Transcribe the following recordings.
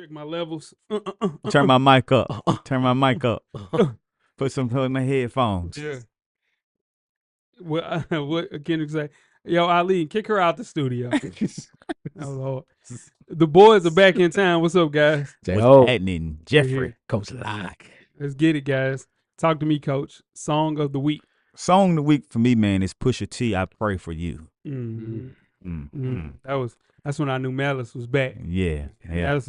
Check my levels. Turn my mic up. Turn my mic up. Put some in my headphones. Yeah. What Kendrick say? Yo, Ali, kick her out the studio. Oh, Lord. The boys are back in town. What's up, guys? What's happening? Jeffrey. Coach Lock. Let's get it, guys. Talk to me, Coach. Song of the week. Song of the week for me, man, is Pusha T, I Pray For You. That's when I knew Malice was back. Yeah. That was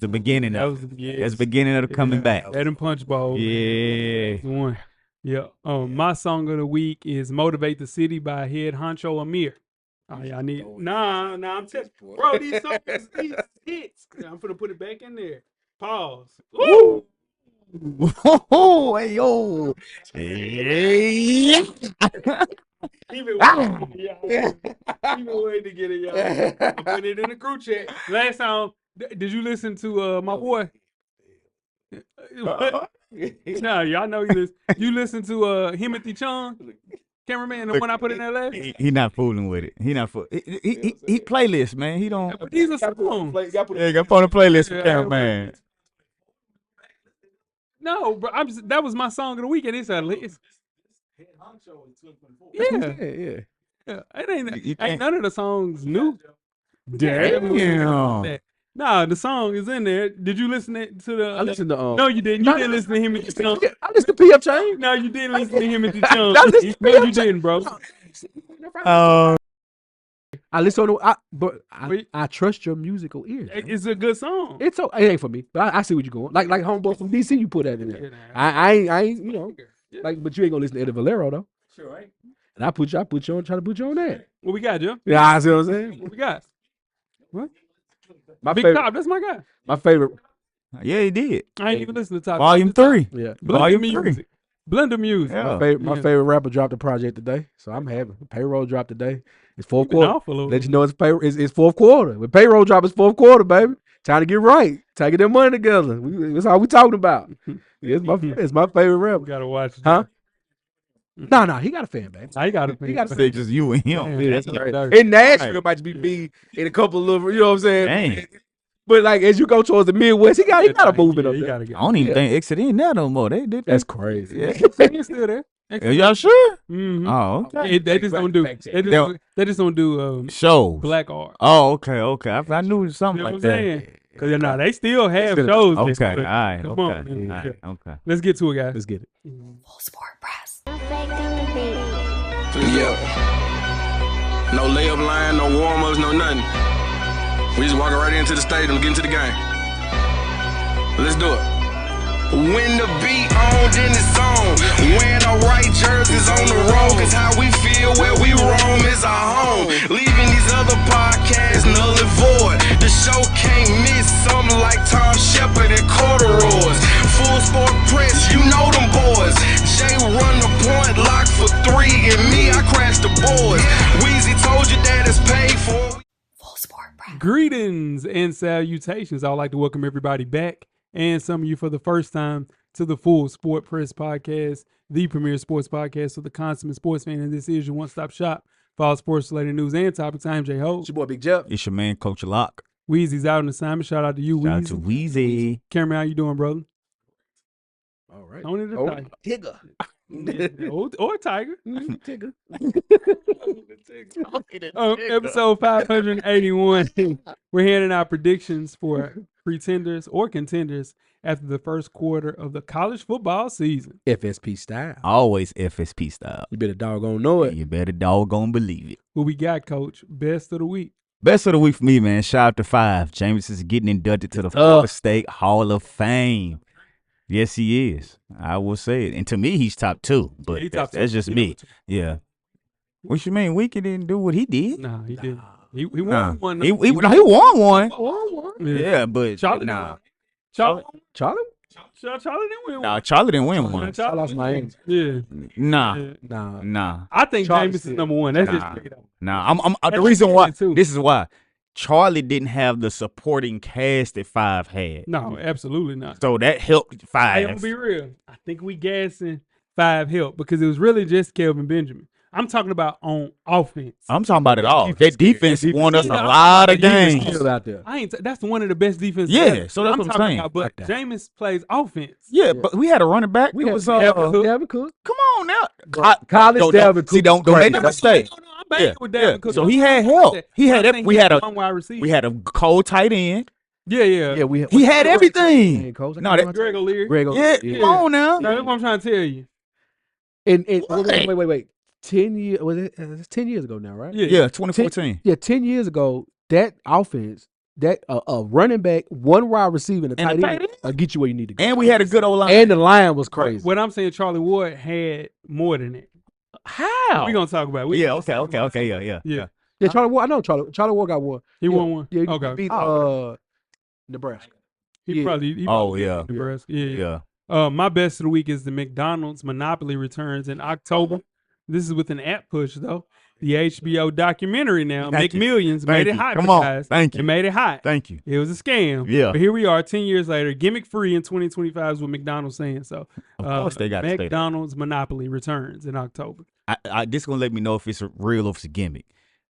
the beginning of That's the beginning of the coming back. That and Punch Bowl. Yeah. One. Yeah. My song of the week is Motivate the City by Head Honcho Amir. Oh, y'all need I'm telling bro, these songs, these hits. I'm gonna put it back in there. Pause. Woo! Oh, hey, yo. Hey. Even waiting to get it, y'all. I put it in the group chat. Last time, did you listen to my boy? No, y'all know you listen to Himothy Chung, cameraman, the one I put in there last. He not fooling with it. He playlist, man. He don't. But these are songs. Yeah, got put on a playlist for cameraman. No, bro, that was my song of the week, and it's yeah. It ain't none of the songs new. Damn. Nah, the song is in there. Did you listen to the? I listened to. No, you didn't. You didn't listen to him at the Chung. I listened to PF Chain. No, you didn't listen to him at the Chung. No, you didn't, bro. I listen to. I trust your musical ears. It's a good song. It ain't for me. But I see what you're going. Like homeboy from DC, you put that in there. I ain't you know. Like, but you ain't gonna listen to Eddie Valero though. Sure, right? And I put you on, try to put you on that. What we got, Joe? Yeah, I see what I'm saying. What we got? What? Big Top, that's my guy. My favorite. Yeah, he did. I ain't even listening to Top. Volume 3. Yeah. Volume Music. 3. Blender music. Yeah. My favorite rapper dropped a project today, so I'm happy. Payroll dropped today. It's fourth quarter. Let you know it's fourth quarter. When payroll drop, it's fourth quarter, baby. Time to get right. Time to get that money together. That's all we talking about. It's my favorite rapper. Gotta watch it. Huh? No, he got a fan base. He got a fan. He got a Say fan. just you and him. Yeah, that's right. In Nashville, it might just be in a couple of little, you know what I'm saying? Dang. But like as you go towards the Midwest, he got a movement up there. I don't even think Exit in there no more. They did. That's crazy. Yeah. He's still there. Are y'all sure? Mm-hmm. Oh, okay. They just don't do. They just don't do shows. black art. Oh, okay. I knew something You know like what I'm that. saying? Because they still have shows. Okay, all right. Come Okay, on, man. all right, okay. Let's get to it, guys. Let's get it. Full Sport Press. Yeah. No layup line, no warm-ups, no nothing. We just walking right into the stadium, get into the game. Let's do it. When the beat on, then it's on. Wearing our right jerseys on the road, cause how we feel where we roam is our home. Leaving these other podcasts null and void. The show can't miss something like Tom Shepard and corduroys. Full Sport Press, you know them boys. Jay run the point, lock for 3, and me, I crash the boards. Weezy told you that it's paid for. Full Sport Press. Greetings and salutations. I would like to welcome everybody back, and some of you for the first time, to the Full Sport Press Podcast, the premier sports podcast for the consummate sports fan. And this is your one-stop shop for all sports-related news and topics. I'm J. Ho. It's your boy Big Jeff. It's your man, Coach Lock. Weezy's out on assignment. Shout out to you, Shout Weezy. out to Weezy. Cameron, how you doing, brother? All right. Only the tiger. Tigger. Or tiger. Tigger. Episode 581. We're handing out predictions for pretenders or contenders after the first quarter of the college football season. FSP style. Always FSP style. You better doggone know it. You better doggone believe it. What we got, Coach? Best of the week. Best of the week for me, man. Shout out to 5. James is getting inducted to the Florida State Hall of Fame. Yes, he is. I will say it. And to me, he's top 2. But that's just me. Yeah. What you mean? Wiki didn't do what he did? Nah, he didn't. He won one. He won one. Yeah, but Charlie Charlie? Charlie didn't win one. Nah, Charlie didn't win one. I lost my aim. Yeah. Nah. I think Charlie James is number 1. That's just straight up. Nah. The reason why. This is why. Charlie didn't have the supporting cast that 5 had. No, absolutely not. So that helped 5. Hey, I'm gonna be real. I think we gassing 5 help because it was really just Kelvin Benjamin. I'm talking about on offense. I'm talking about it all. That defense won us a lot of games. Still out there. That's one of the best defenses. Yeah, ever. so that's what I'm saying. About, but Jameis plays offense. Yeah, but we had a running back. We It had was Dalvin Cook. Come on now. College Dalvin Cook. See, don't make that mistake. No, I'm banging with Dalvin Cook. So he had help. He had I think we had one wide receiver. we had a cold tight end. Yeah. Yeah, He had everything. No, that Greg O'Leary. come on now. No, that's what I'm trying to tell you. And wait. 10 years was it? It's 10 years ago now, right? Yeah, 2014. 10 years ago, that offense, that a running back, one wide receiver, and a tight end, get you where you need to go. And we had a good old line. And the line was crazy. What I'm saying, Charlie Ward had more than it. How? We're gonna talk about it. Yeah. Okay. Yeah. Yeah, Charlie Ward. I know Charlie Ward got one. He won one. Yeah, he Okay. beat Nebraska. He probably. Yeah. Nebraska. Yeah. My best of the week is the McDonald's Monopoly returns in October. This is with an app push though. The HBO documentary now, McMillions, made it hot. Come on. Thank you. It made it hot. Thank you. It was a scam. Yeah. But here we are 10 years later, gimmick free in 2025 is what McDonald's saying. So Of course they got to stay there. McDonald's Monopoly returns in October. This gonna let me know if it's real or if it's a gimmick,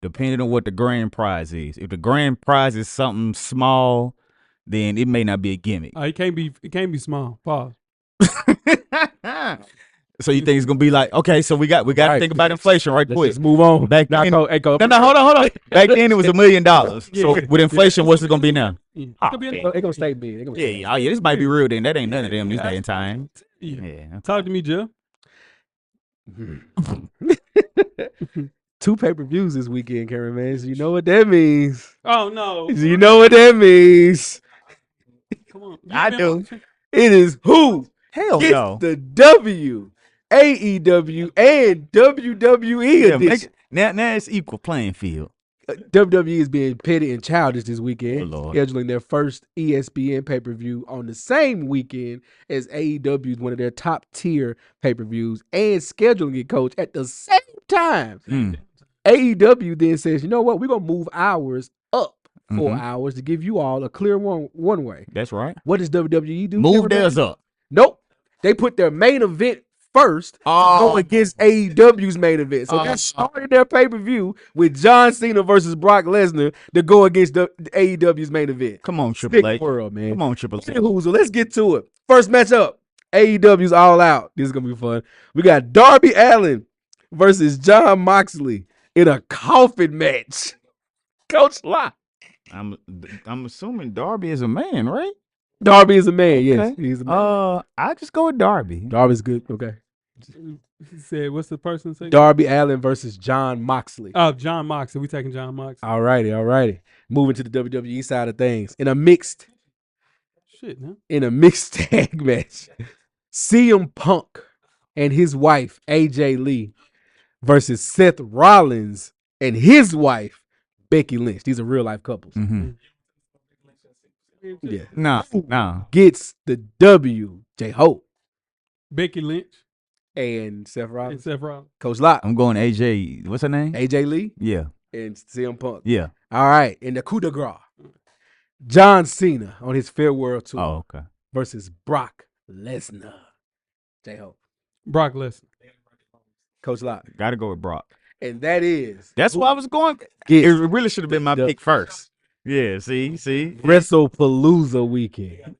depending on what the grand prize is. If the grand prize is something small, then it may not be a gimmick. It can't be small. Pause. So you think it's gonna be like, okay, so we got to think about inflation right quick. Let's move on. Back then, No, hold on. Back then it was $1 million. So with inflation, what's it gonna be now? Yeah. It's gonna stay big. Yeah, this might be real then. That ain't none of them this day and time. Yeah. Talk to me, Jeff. 2 pay-per-views this weekend, Karen, man. So you know what that means. Oh no. You know what that means. Come on. I do. It is who Hell gets no. the W, AEW, and WWE edition. Now it's equal playing field. WWE is being petty and childish this weekend, Oh, Lord. scheduling their first ESPN pay-per-view on the same weekend as AEW is one of their top-tier pay-per-views, and scheduling it, Coach, at the same time. AEW then says, you know what, we're going to move hours up 4 hours to give you all a clear one way. That's right. What does WWE do? Move theirs up. Nope. They put their main event first go against AEW's main event. So they started their pay-per-view with John Cena versus Brock Lesnar to go against the AEW's main event. Come on, Triple H. World, man. Come on, Triple H. Anywho, let's get to it. First matchup, AEW's All Out. This is going to be fun. We got Darby Allin versus Jon Moxley in a coffin match. Coach Locke. I'm assuming Darby is a man, right? Darby is a man, yes. Okay. He's a man. I just go with Darby. Darby's good, okay. He said, what's the person say? Darby Allin versus Jon Moxley. Oh, Jon Moxley. We taking Jon Moxley. All righty. Moving to the WWE side of things. In a mixed tag match, CM Punk and his wife, AJ Lee, versus Seth Rollins and his wife, Becky Lynch. These are real life couples. Mm-hmm. Yeah. No. Gets the W, J-Hope. Becky Lynch And Seth Rollins. and Seth Rollins. Coach Locke. I'm going AJ. What's her name? AJ Lee Yeah. and CM Punk. Yeah. All right. In the coup de grace, John Cena on his farewell tour Oh, okay. versus Brock Lesnar. J-Hope. Brock Lesnar. Coach Locke. Got to go with Brock. And that is. That's why I was going. Gets It really should have been my the- pick first. Yeah. See. WrestlePalooza weekend.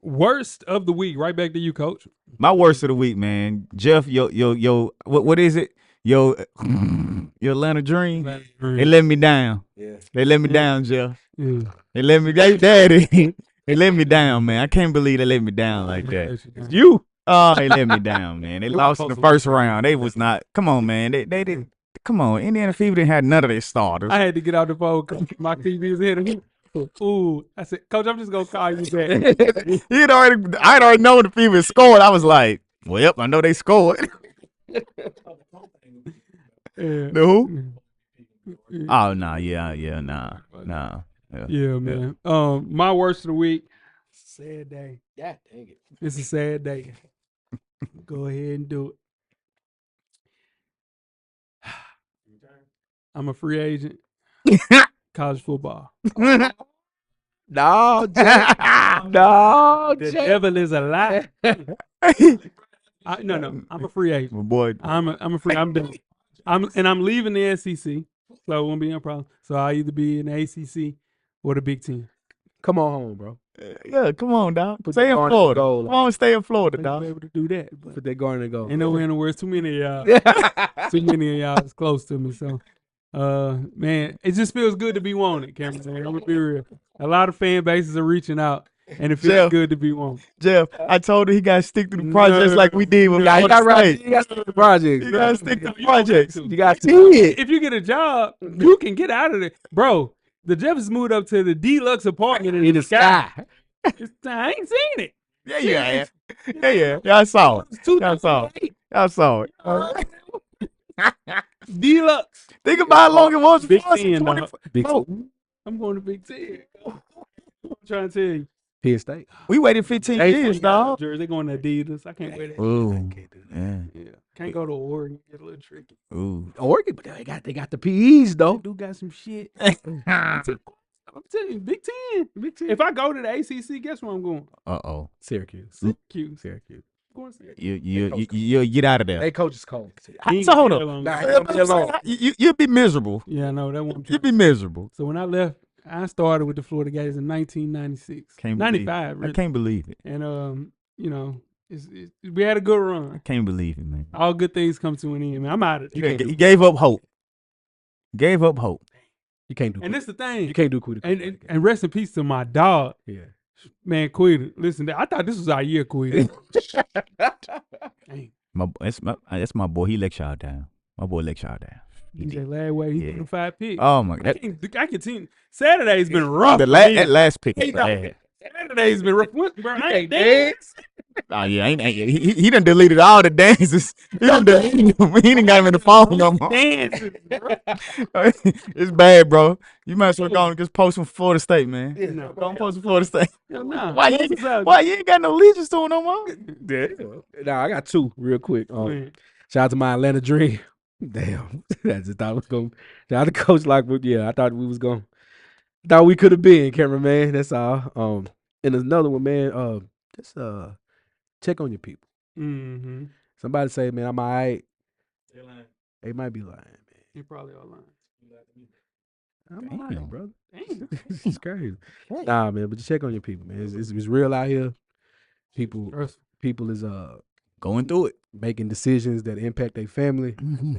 Worst of the week. Right back to you, Coach. My worst of the week, man. Jeff, what is it? Your Atlanta Dream. They let me down. Yeah. They let me down, Jeff. Yeah. They let me, daddy. They let me down, man. I can't believe they let me down like that. You. Oh, they let me down, man. They lost in the first round. They was not. Come on, man. They didn't. Come on. Indiana Fever didn't have none of their starters. I had to get out the phone. My TV was hitting. Ooh, I said, Coach, I'm just gonna call you back. I had already known the Fever scored. I was like, well, I know they scored. Yeah. The who? Oh no, yeah, nah. Yeah, man. My worst of the week. Sad day. God dang it. It's a sad day. Go ahead and do it. I'm a free agent. College football. No, Jay. No, The Jay. devil is a lie. No, I'm a free agent. My boy. I'm a free. I'm done. I'm leaving the SEC, so it won't be a problem. So I'll either be in the ACC or the Big Ten. Come on home, bro. Yeah, come on, dog. Stay in Florida. Come on, stay in Florida, dog. Be able to do that. But Put that guard and go. ain't nowhere in the world. Too many of y'all. Too many of y'all is close to me. So, man, it just feels good to be wanted, Cameron. Man. I'm gonna be real. A lot of fan bases are reaching out, and it feels good to be wanted. Jeff, I told him he got to stick to the projects like we did with You got to stick to the projects. You got to stick to the projects. You got to. If you get a job, you can get out of there, bro. The Jeffersons moved up to the deluxe apartment in the sky. I ain't seen it. Yeah, you have. Yeah. I saw it. I saw it. Deluxe. Think about how long it was. Big 10, I'm going to Big 10. I'm trying to tell you. Penn State. We waited 15 years, dog. They're going to Adidas. I can't wear that. Ooh, I can't do that. Yeah. Can't go to Oregon. Get a little tricky. Ooh. Oregon, but they got the PEs though. They do got some shit. I'm telling you, Big Ten. If I go to the ACC, guess where I'm going? Syracuse. Going You get out of there. They coach is cold. So hold up. You'll be miserable. Yeah, I know that one. You'll be miserable. So when I left, I started with the Florida Gators in 1996. 95. Really. I can't believe it. And we had a good run. I can't believe it, man. All good things come to an end, man. I'm out of there. He gave up hope. You can't do. And this the thing. You can't do Quita. And rest in peace to my dog. Yeah. Man, Quita. Listen, I thought this was our year, Quita. That's my boy. He let y'all down. My boy let y'all down. He last way he threw 5 picks. Oh my God! I continue. Saturday's been rough. That last pick was bad. Saturday's been rough. Bro, I ain't dance. Oh yeah, he done deleted all the dances. He done deleted them. He didn't got him in the phone no more. Dances, bro. It's bad, bro. You might as well go and just post from Florida State, man. Yeah, no. Don't post from Florida State. No. Why you ain't got no allegiance to him no more? Yeah. Nah, I got two real quick. Shout out to my Atlanta Dream. Damn, I just thought it was going. Shout out to Coach Lockwood. Yeah, I thought we was going. Thought we could have been, Cameron, man. That's all. And there's another one, man. Just check on your people. Mm-hmm. Somebody say, man, I'm all right. They might be lying, man. They probably are lying. I'm all right, brother. It's crazy. Nah, man, but just check on your people, man. It's real out here. People is going through it, making decisions that impact their family. Mm-hmm.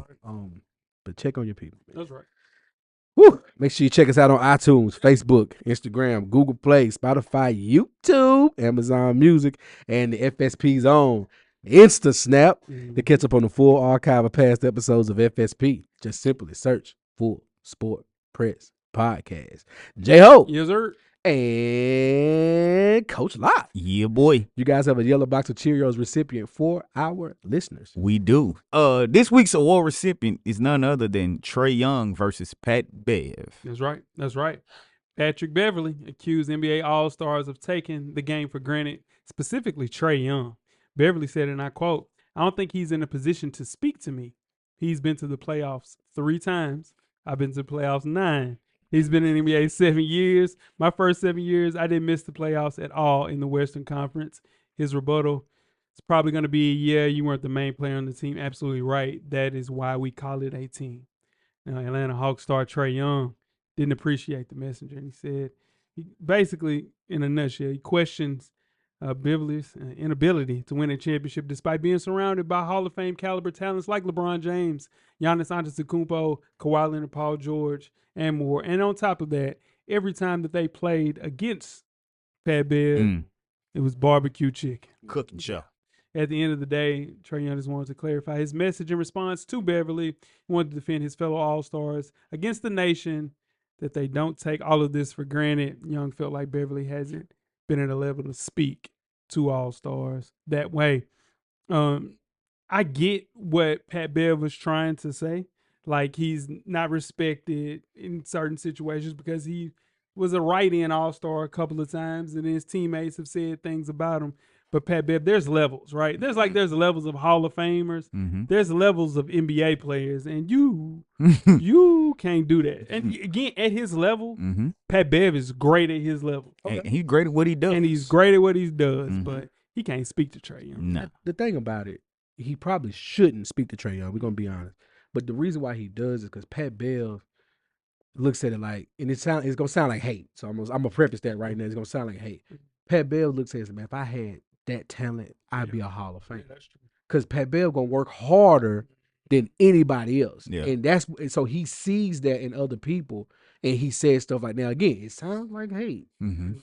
But check on your people, man. That's right. Woo. Make sure you check us out on iTunes, Facebook, Instagram, Google Play, Spotify, YouTube, Amazon Music, and the FSP's own Insta Snap to catch up on the full archive of past episodes of FSP. Just simply search Full Sport Press Podcast. J-Ho. Yes, sir. And Coach Locke. Yeah, boy. You guys have a yellow box of Cheerios recipient for our listeners. We do. This week's award recipient is none other than Trae Young versus Pat Bev. That's right. Patrick Beverly accused NBA All-Stars of taking the game for granted, specifically Trae Young. Beverly said, and I quote, "I don't think he's in a position to speak to me. He's been to the playoffs 3 times. I've been to the playoffs 9. He's been in the NBA 7 years. My first 7 years, I didn't miss the playoffs at all in the Western Conference." His rebuttal, it's probably going to be, yeah, you weren't the main player on the team. Absolutely right. That is why we call it a team. Now, Atlanta Hawks star Trae Young didn't appreciate the messenger. And he said, basically, in a nutshell, he questions Beverly's inability to win a championship despite being surrounded by Hall of Fame caliber talents like LeBron James, Giannis Antetokounmpo, Kawhi Leonard, Paul George, and more. And on top of that, every time that they played against Pat Bev, it was barbecue chicken. Cooking show. At the end of the day, Trae Young just wanted to clarify his message in response to Beverly. He wanted to defend his fellow All-Stars against the nation, that they don't take all of this for granted. Young felt like Beverly hasn't been at a level to speak to All-Stars that way. I get what Pat Bev was trying to say. Like, he's not respected in certain situations because he was a write-in All-Star a couple of times, and his teammates have said things about him. But Pat Bev, there's levels, right? There's levels of Hall of Famers. Mm-hmm. There's levels of NBA players, and you can't do that. And again, at his level, Pat Bev is great at his level. Okay. And he's great at what he does. And he's great at what he does, but he can't speak to Trae Young. No. The thing about it, he probably shouldn't speak to Trae Young. We're going to be honest. But the reason why he does is because Pat Bev looks at it like, and it's gonna sound like hate. So I'm gonna preface that right now. It's gonna sound like hate. Pat Bev looks at it, man. If I had that talent, I'd be a Hall of Famer. Because Pat Bev gonna work harder than anybody else. Yeah. And so he sees that in other people, and he says stuff like, now again, it sounds like hate,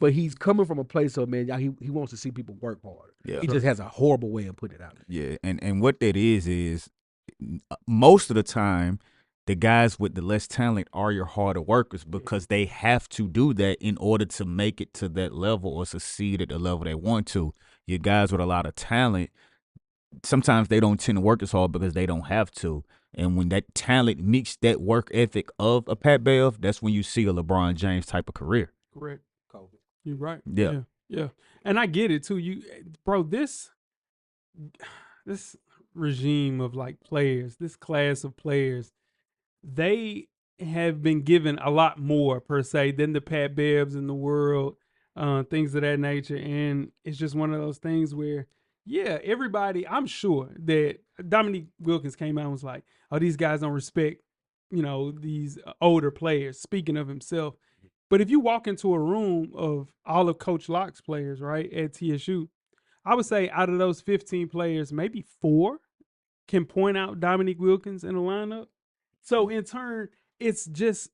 but he's coming from a place of, man, he wants to see people work harder. Yeah. He just has a horrible way of putting it out. Yeah, and what that is most of the time, the guys with the less talent are your harder workers because they have to do that in order to make it to that level or succeed at the level they want to. Your guys with a lot of talent, sometimes they don't tend to work as hard because they don't have to. And when that talent meets that work ethic of a Pat Bev, that's when you see a LeBron James type of career. Correct. You're right. Yeah. Yeah. And I get it too. Bro, this regime of like players, this class of players, they have been given a lot more per se than the Pat Bevs in the world, things of that nature. And it's just one of those things where, yeah, everybody, I'm sure that Dominique Wilkins came out and was like, oh, these guys don't respect, these older players, speaking of himself. But if you walk into a room of all of Coach Locke's players, right, at TSU, I would say out of those 15 players, maybe 4 can point out Dominique Wilkins in the lineup. So in turn, it's just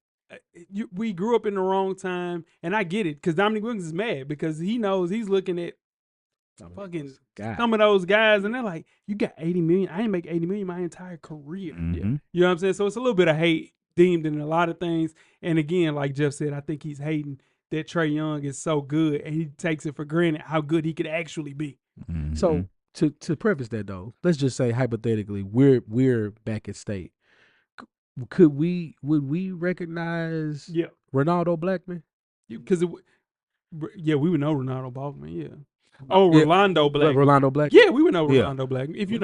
we grew up in the wrong time, and I get it because Dominique Wilkins is mad because he knows he's looking at fucking some of those guys, and they're like, "You got $80 million. I ain't make $80 million my entire career." Mm-hmm. You know what I'm saying? So it's a little bit of hate deemed in a lot of things. And again, like Jeff said, I think he's hating that Trae Young is so good, and he takes it for granted how good he could actually be. Mm-hmm. So to preface that though, let's just say hypothetically, we're back at state. Would we recognize Ronaldo Blackman? Because we would know Ronaldo Blackman, yeah. Oh, Rolando Blackman. Rolando Blackman? Yeah, we would know Rolando Blackman. If we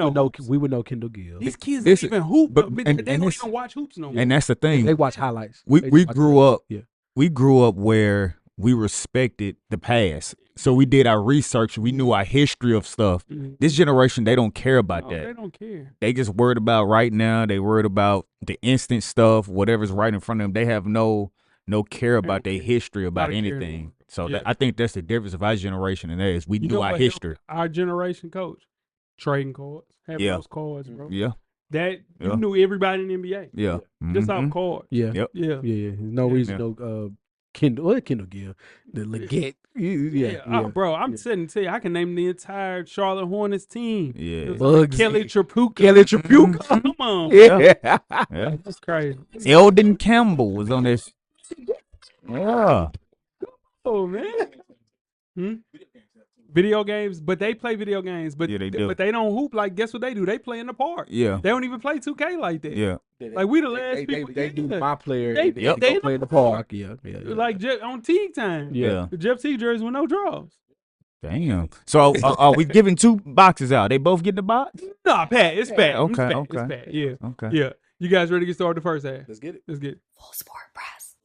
would know Kendall Gill. These kids don't even hoop, but they don't even watch hoops no more. And that's the thing. They watch highlights. We grew up. Yeah. We grew up where we respected the past. So we did our research. We knew our history of stuff. Mm-hmm. This generation, they don't care about that. They don't care. They just worried about right now. They worried about the instant stuff, whatever's right in front of them. They have no care about their history, about anything. So I think that's the difference of our generation and theirs. We knew our history. Our generation, coach, trading cards, having those cards, bro. Yeah. That you knew everybody in the NBA. Yeah. Just off cards. Yeah. Yep. Yeah. No reason. Kendall Gill, the Leggett. Bro, I'm sitting to tell you, I can name the entire Charlotte Hornets team. Yeah. Like Kelly Tripucka. Come on. Yeah. That's crazy. Eldon Campbell was on this. Yeah. Oh, man. Video games, but they play video games, but they do. But they don't hoop. Like, guess what they do? They play in the park. Yeah. They don't even play 2K like that. Yeah. Like, we the last people. They do my player. They play in the park. Yeah. Like, on Teague time. Yeah. The Jeff Teague jersey with no draws. Damn. So are we giving 2 boxes out? They both get the box? Nah, Pat. It's Pat. Okay. It's Pat. Yeah. Okay. Yeah. You guys ready to get started the first half? Let's get it. Full Sport Press.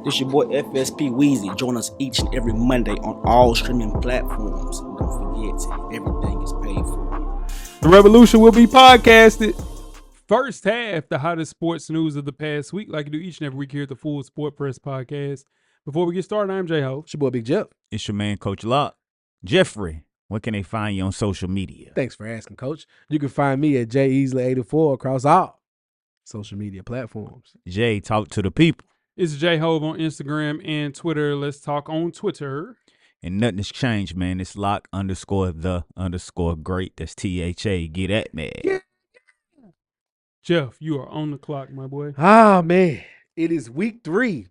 This your boy FSP Weezy. Join us each and every Monday on all streaming platforms. Don't forget, everything is paid for. The Revolution will be podcasted. First half, the hottest sports news of the past week, like you do each and every week here at the Full Sport Press Podcast. Before we get started, I'm J-Ho. It's your boy Big Jeff. It's your man, Coach Locke. Jeffrey, where can they find you on social media? Thanks for asking, Coach. You can find me at JEasley84 across all social media platforms. Jay, talk to the people. It's J-Hove on Instagram and Twitter. Let's talk on Twitter. And nothing has changed, man. It's Lock_the_great. That's THA. Get at me. Yeah. Jeff, you are on the clock, my boy. Ah, man. It is week 3,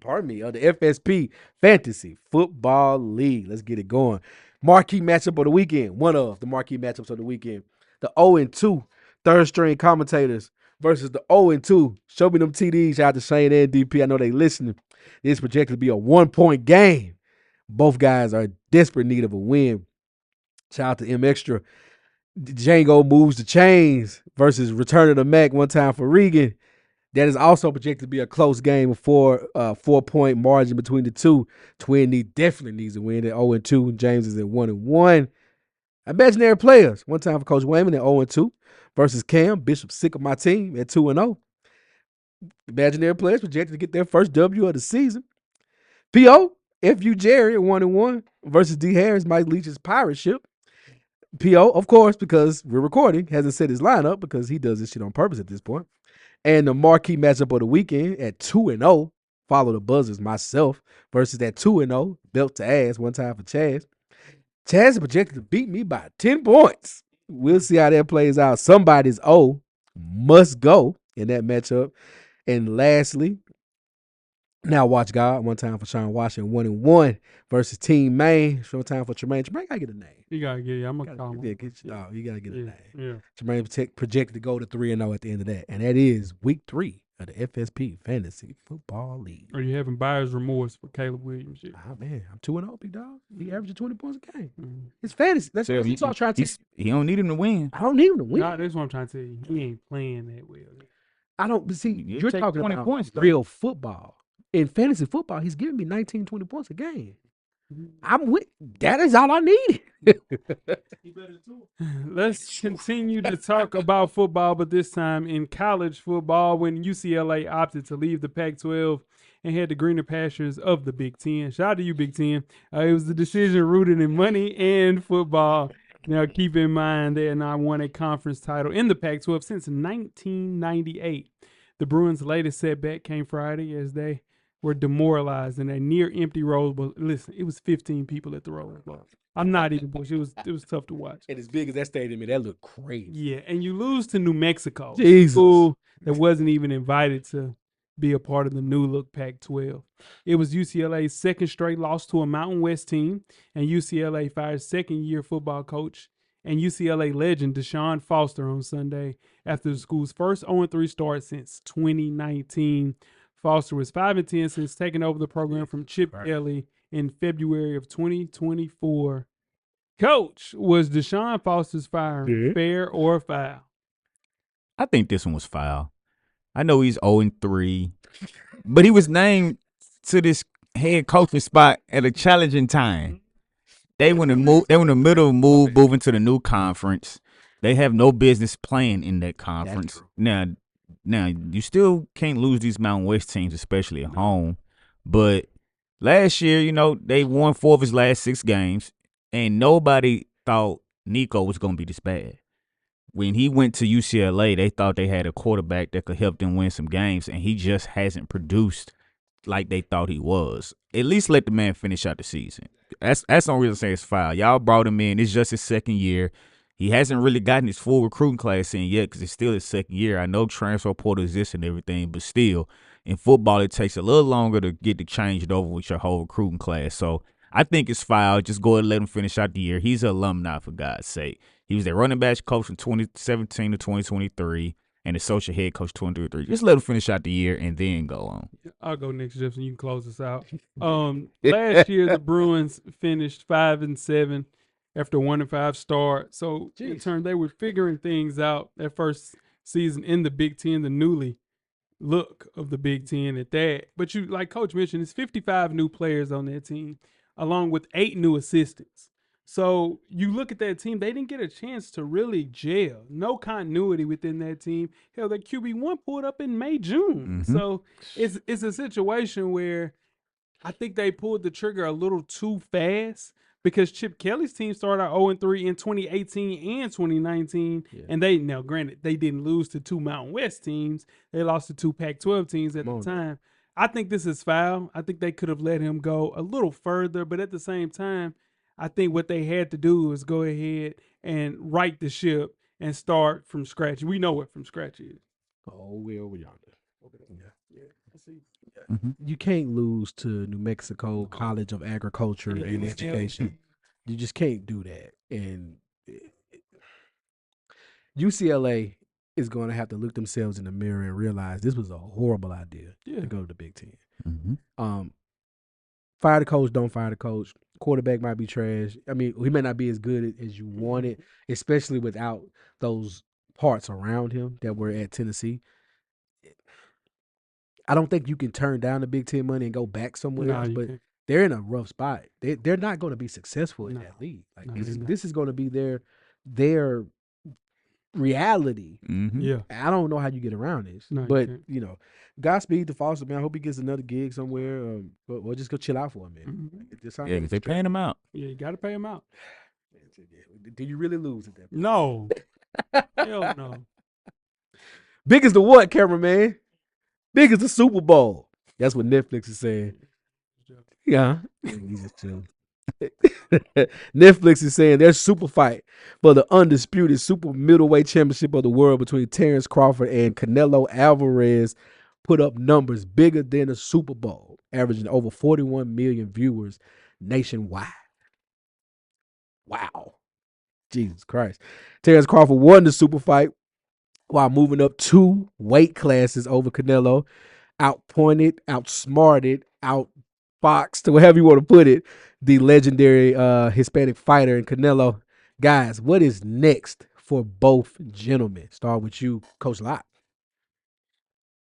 pardon me, of the FSP Fantasy Football League. Let's get it going. Marquee matchup of the weekend. One of the marquee matchups of the weekend. The 0-2 third-string commentators versus the 0-2. Show me them TDs. Shout out to Shane and DP. I know they listening. This projected to be a 1-point game. Both guys are in desperate need of a win. Shout out to M Extra. Django moves the chains versus Return of the Mac one time for Regan. That is also projected to be a close game, a 4-point margin between the two. Twin definitely needs a win at 0-2. James is at 1-1. Imaginary players. One time for Coach Wayman at 0-2 versus Cam. Bishop sick of my team at 2-0. Imaginary players projected to get their first W of the season. P.O. F.U. Jerry at 1-1 versus D. Harris, Mike Leach's pirate ship. P.O., of course, because we're recording, hasn't set his lineup because he does this shit on purpose at this point. And the marquee matchup of the weekend at 2-0, follow the buzzers myself, versus that 2-0, belt to ass, one time for Chaz. Chaz is projected to beat me by 10 points. We'll see how that plays out. Somebody's O must go in that matchup. And lastly, now watch God, one time for Sean Washington, 1-1 versus Team Maine. One time for Tremaine. Tremaine gotta get a name. You gotta get it. I'm gonna call him. You gotta get a name. Yeah. Tremaine projected to go to 3-0 at the end of that. And that is week 3 of the FSP Fantasy Football League. Are you having buyer's remorse for Caleb Williams? Shit? Ah, man, I'm 2-0, big dog. He averaging 20 points a game. It's fantasy. That's what I'm trying to tell you. He don't need him to win. I don't need him to win. Nah, that's what I'm trying to tell you. He ain't playing that well. I don't see. You're talking 20 about points, though. real football. In fantasy football, he's giving me 19, 20 points a game. I'm with. That is all I need. Let's continue to talk about football, but this time in college football, when UCLA opted to leave the Pac-12 and head to greener pastures of the Big Ten. Shout out to you, Big Ten. It was the decision rooted in money and football. Now, keep in mind they had not won a conference title in the Pac-12 since 1998. The Bruins' latest setback came Friday as they were demoralized in a near-empty Rose Bowl. Listen, it was 15 people at the Rose Bowl. I'm not even bullshit. It was tough to watch. And as big as that stadium, that looked crazy. Yeah, and you lose to New Mexico. Jesus. School that wasn't even invited to be a part of the new look Pac-12. It was UCLA's second straight loss to a Mountain West team, and UCLA fired second-year football coach and UCLA legend Deshaun Foster on Sunday after the school's first 0-3 start since 2019. Foster was 5-10 since taking over the program from Chip Kelly in February of 2024. Coach, was Deshaun Foster's firing fair or foul? I think this one was foul. I know he's 0-3, but he was named to this head coaching spot at a challenging time. They were in the middle of moving to the new conference. They have no business playing in that conference. Now, you still can't lose these Mountain West teams, especially at home. But last year, they won 4 of his last 6 games, and nobody thought Nico was going to be this bad. When he went to UCLA, they thought they had a quarterback that could help them win some games, and he just hasn't produced like they thought he was. At least let the man finish out the season. That's the only reason I say it's foul. Y'all brought him in. It's just his second year. He hasn't really gotten his full recruiting class in yet because it's still his second year. I know transfer portal exists and everything, but still, in football, it takes a little longer to get to change it over with your whole recruiting class. So I think it's foul. Just go ahead and let him finish out the year. He's an alumni, for God's sake. He was their running back coach from 2017 to 2023 and associate head coach 2023. Just let him finish out the year and then go on. I'll go next, Jefferson. You can close us out. Last year, the Bruins finished 5-7 after 1-5 start. So in turn, they were figuring things out that first season in the Big Ten, the newly look of the Big Ten at that. But you, like Coach mentioned, it's 55 new players on that team, along with 8 new assistants. So you look at that team, they didn't get a chance to really gel. No continuity within that team. Hell, their QB1 pulled up in May, June. Mm-hmm. So it's a situation where I think they pulled the trigger a little too fast because Chip Kelly's team started out 0-3 in 2018 and 2019. Yeah. And now granted, they didn't lose to 2 Mountain West teams. They lost to 2 Pac-12 teams at the time. I think this is foul. I think they could have let him go a little further, but at the same time, I think what they had to do was go ahead and right the ship and start from scratch. We know what from scratch is. Oh, we're over yonder. Yeah. I see. Yeah. Mm-hmm. You can't lose to New Mexico College of Agriculture and Education. You just can't do that. And UCLA is going to have to look themselves in the mirror and realize this was a horrible idea to go to the Big Ten. Mm-hmm. Fire the coach, don't fire the coach. Quarterback might be trash. I mean, he may not be as good as you wanted, especially without those parts around him that were at Tennessee. I don't think you can turn down the Big Ten money and go back somewhere else, but they're in a rough spot. They're not going to be successful in that league. Like this is going to be their reality. Yeah. I don't know how you get around this, but Godspeed to Foster, man. I hope he gets another gig somewhere. But we'll just go chill out for a minute. Yeah, because they paying him out. Yeah, you got to pay him out. Did you really lose at that point? No. Hell no. Big as the what, cameraman? Big as the Super Bowl. That's what Netflix is saying. Yeah. He's just chilling. Netflix is saying there's super fight for the undisputed super middleweight championship of the world between Terrence Crawford and Canelo Alvarez put up numbers bigger than the Super Bowl, averaging over 41 million viewers nationwide. Wow. Jesus Christ. Terrence Crawford won the super fight while moving up 2 weight classes over Canelo, outpointed, outsmarted, outfoxed, whatever you want to put it, the legendary Hispanic fighter in Canelo. Guys, what is next for both gentlemen? Start with you, Coach Lott.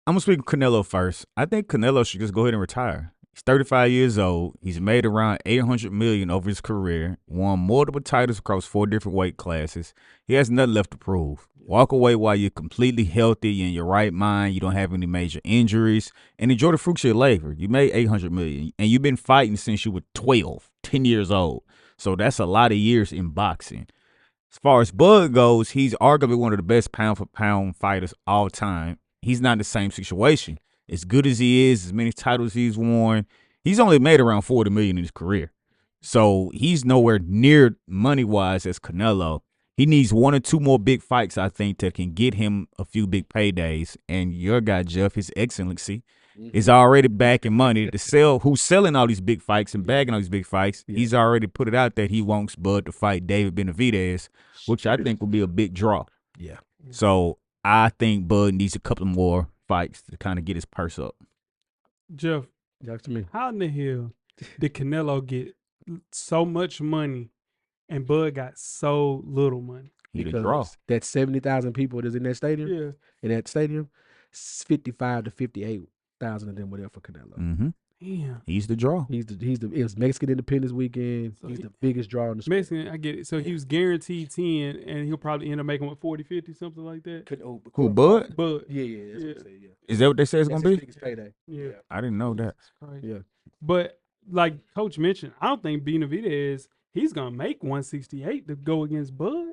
I'm going to speak Canelo first. I think Canelo should just go ahead and retire. He's 35 years old. He's made around $800 million over his career, won multiple titles across 4 different weight classes. He has nothing left to prove. Walk away while you're completely healthy, in your right mind, you don't have any major injuries, and enjoy the fruits of your labor. You made $800 million, and you've been fighting since you were 10 years old. So that's a lot of years in boxing. As far as Bud goes, he's arguably one of the best pound-for-pound fighters all time. He's not in the same situation. As good as he is, as many titles he's won, he's only made around $40 million in his career. So he's nowhere near money-wise as Canelo. He needs 1 or 2 more big fights, I think, that can get him a few big paydays. And your guy, Jeff, His Excellency, is already backing money to sell. Who's selling all these big fights and bagging all these big fights? Yeah. He's already put it out that he wants Bud to fight David Benavidez, which I think will be a big draw. Yeah. So I think Bud needs a couple more fights to kind of get his purse up. Jeff, talk to me. How in the hell did Canelo get so much money and Bud got so little money? He the draw. That 70,000 people that's in that stadium. Yeah. In that stadium, 55 to 58,000 of them were there for Canelo. Mm-hmm. Damn. He's the draw. It was Mexican Independence Weekend. So he's the biggest draw in the sport. Mexican, I get it. So he was guaranteed 10, and he'll probably end up making 40, 50, something like that. Who, Bud? Bud. Yeah. That's what they say, yeah. Is that what they say it's going to be? Biggest payday. Yeah. I didn't know that. Yeah. But like Coach mentioned, I don't think Benavidez, he's going to make 168 to go against Bud.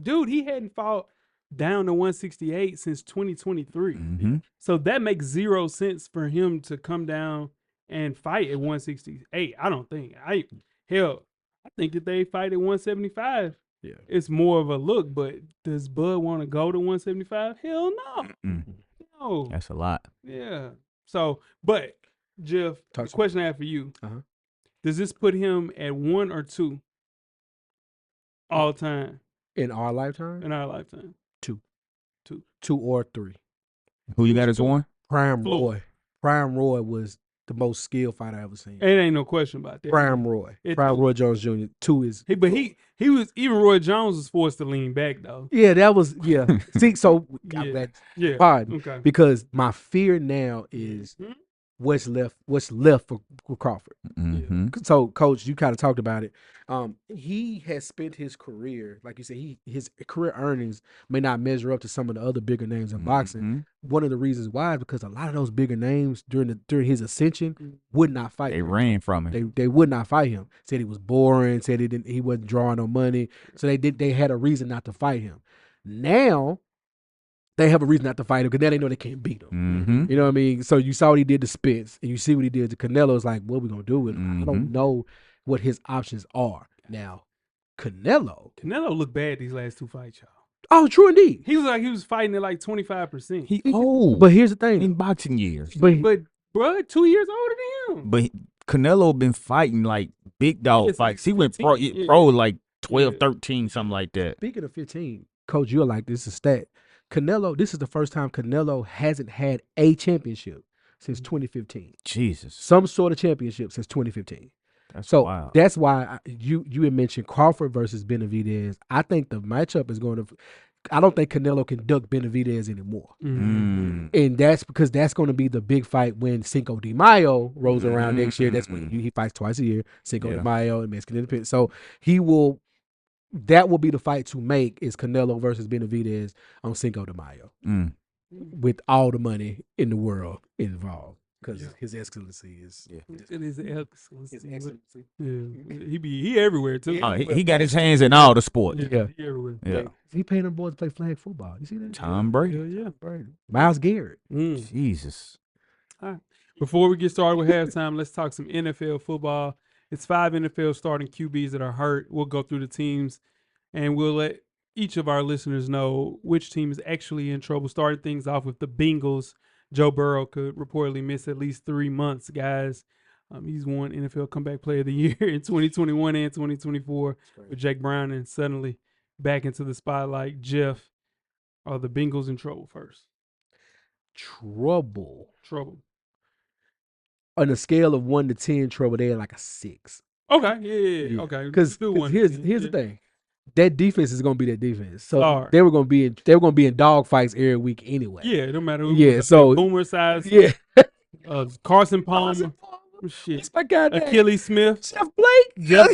Dude, he hadn't fought down to 168 since 2023. Mm-hmm. So that makes 0 sense for him to come down and fight at 168. I don't think. I think that they fight at 175. Yeah. It's more of a look, but does Bud want to go to 175? Hell no. Mm-mm. No. That's a lot. Yeah. So, but Jeff, the question I have for you, does this put him at 1 or 2 all time? In our lifetime? In our lifetime. 2 or 3. Who you got as 1? Prime Roy. Prime Roy was the most skilled fighter I ever seen. It ain't no question about that. Prime Roy. Roy Jones Jr. 2 is. But he was, even Roy Jones was forced to lean back though. Yeah, that was, yeah. See, so pardon. Okay. Because my fear now is what's left for Crawford. Mm-hmm. So, Coach, you kind of talked about it. He has spent his career, like you said, his career earnings may not measure up to some of the other bigger names in boxing. One of the reasons why is because a lot of those bigger names during his ascension would not fight. They ran from him. They would not fight him. Said he was boring. Said he wasn't drawing no money. So they had a reason not to fight him. Now they have a reason not to fight him because now they know they can't beat him. Mm-hmm. You know what I mean? So you saw what he did to Spence, and you see what he did to Canelo. It's like, what are we gonna do with him? I don't know what his options are now. Canelo looked bad these last 2 fights, y'all. Oh, true indeed. He was fighting at like 25%. He old, but here's the thing: in boxing years. But bro, 2 years older than him. But Canelo been fighting like big dog fights. He went pro like 12, 13, something like that. Speaking of 15, Coach, you're like, this is a stat. Canelo, this is the first time Canelo hasn't had a championship since 2015. Jesus. Some sort of championship since 2015. That's so wild. That's why you had mentioned Crawford versus Benavidez. I think the matchup is going to I don't think Canelo can duck Benavidez anymore. Mm-hmm. And that's because that's going to be the big fight when Cinco de Mayo rolls around next year. That's when he fights twice a year, Cinco de Mayo and Mexican Independence. So that will be the fight to make is Canelo versus Benavidez on Cinco de Mayo with all the money in the world involved. Because his excellency is it is excellency. Yeah. He everywhere too. Oh, he got his hands in all the sports. Yeah. He everywhere. Yeah. He paying them boys to play flag football. You see that? Tom Brady. Yeah. Brady. Miles Garrett. Jesus. All right. Before we get started with halftime, let's talk some NFL football. It's 5 NFL starting QBs that are hurt. We'll go through the teams, and we'll let each of our listeners know which team is actually in trouble. Starting things off with the Bengals. Joe Burrow could reportedly miss at least 3 months, guys. He's won NFL Comeback Player of the Year in 2021 and 2024 with Jake Brown, and suddenly back into the spotlight. Jeff, are the Bengals in trouble first? Trouble. On a scale of 1 to 10, trouble, they're like a 6. Okay, yeah. Okay. Because here's the thing. That defense is going to be that defense. So they were going to be in dog fights every week anyway. Yeah, no matter who. Yeah, so Boomer size. Yeah. Carson Palmer. Shit. That's my guy. Achilles Smith. Jeff Blake. Jeff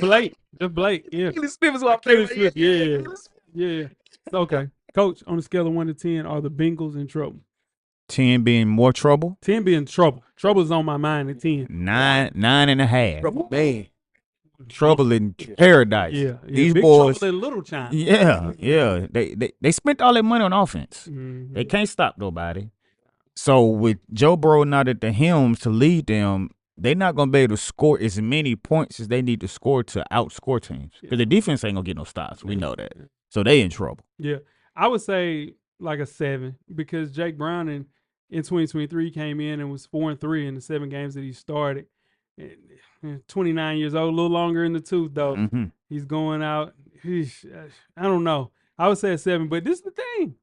Blake. Yeah. Achilles Smith is what I'm Achilles Smith. Yeah. Okay. Coach, on a scale of 1 to 10, are the Bengals in trouble? 10 being more trouble. 10 being trouble. Trouble's on my mind at 10. 9.5. Trouble, man. Trouble in paradise. Yeah. These big boys. Trouble in Little China. Yeah. They spent all their money on offense. Mm-hmm. They can't stop nobody. So with Joe Burrow not at the helms to lead them, they're not going to be able to score as many points as they need to score to outscore teams. Because the defense ain't going to get no stops. We know that. So they in trouble. Yeah. I would say like a 7 because Jake Brown in 2023 came in and was 4-3 in the 7 games that he started. 29 years old, a little longer in the tooth, though. Mm-hmm. He's going out. I don't know. I would say a 7, but this is the thing.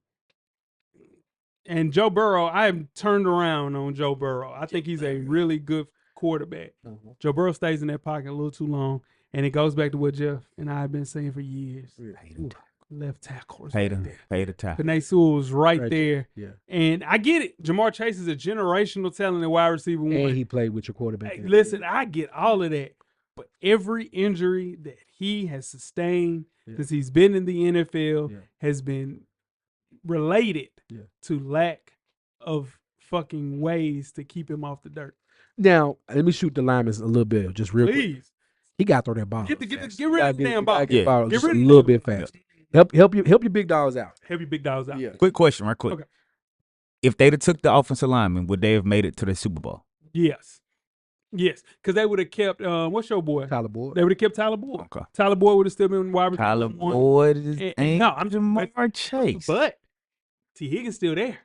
And Joe Burrow, I have turned around on Joe Burrow. I think he's a really good quarterback. Uh-huh. Joe Burrow stays in that pocket a little too long, and it goes back to what Jeff and I have been saying for years. Left tackle. Pay the tackle. Penei Sewell was right there. Yeah. And I get it. Jamar Chase is a generational talent at wide receiver 1. And he played with your quarterback. Hey, listen, I get all of that. But every injury that he has sustained since he's been in the NFL has been related to lack of fucking ways to keep him off the dirt. Now, let me shoot the linemen a little bit, just real quick. He got to throw that ball. Get rid of the damn ball. Get rid a little bit fast. Help your big dogs out. Help your big dogs out. Yeah. Quick question, right quick. Okay. If they'd have took the offensive lineman, would they have made it to the Super Bowl? Yes, because they would have kept what's your boy? Tyler Boyd. They would have kept Tyler Boyd. Okay. Tyler Boyd would have still been wide receiver. Tyler Boyd ain't I'm Jamar Chase. But T. Higgins still there.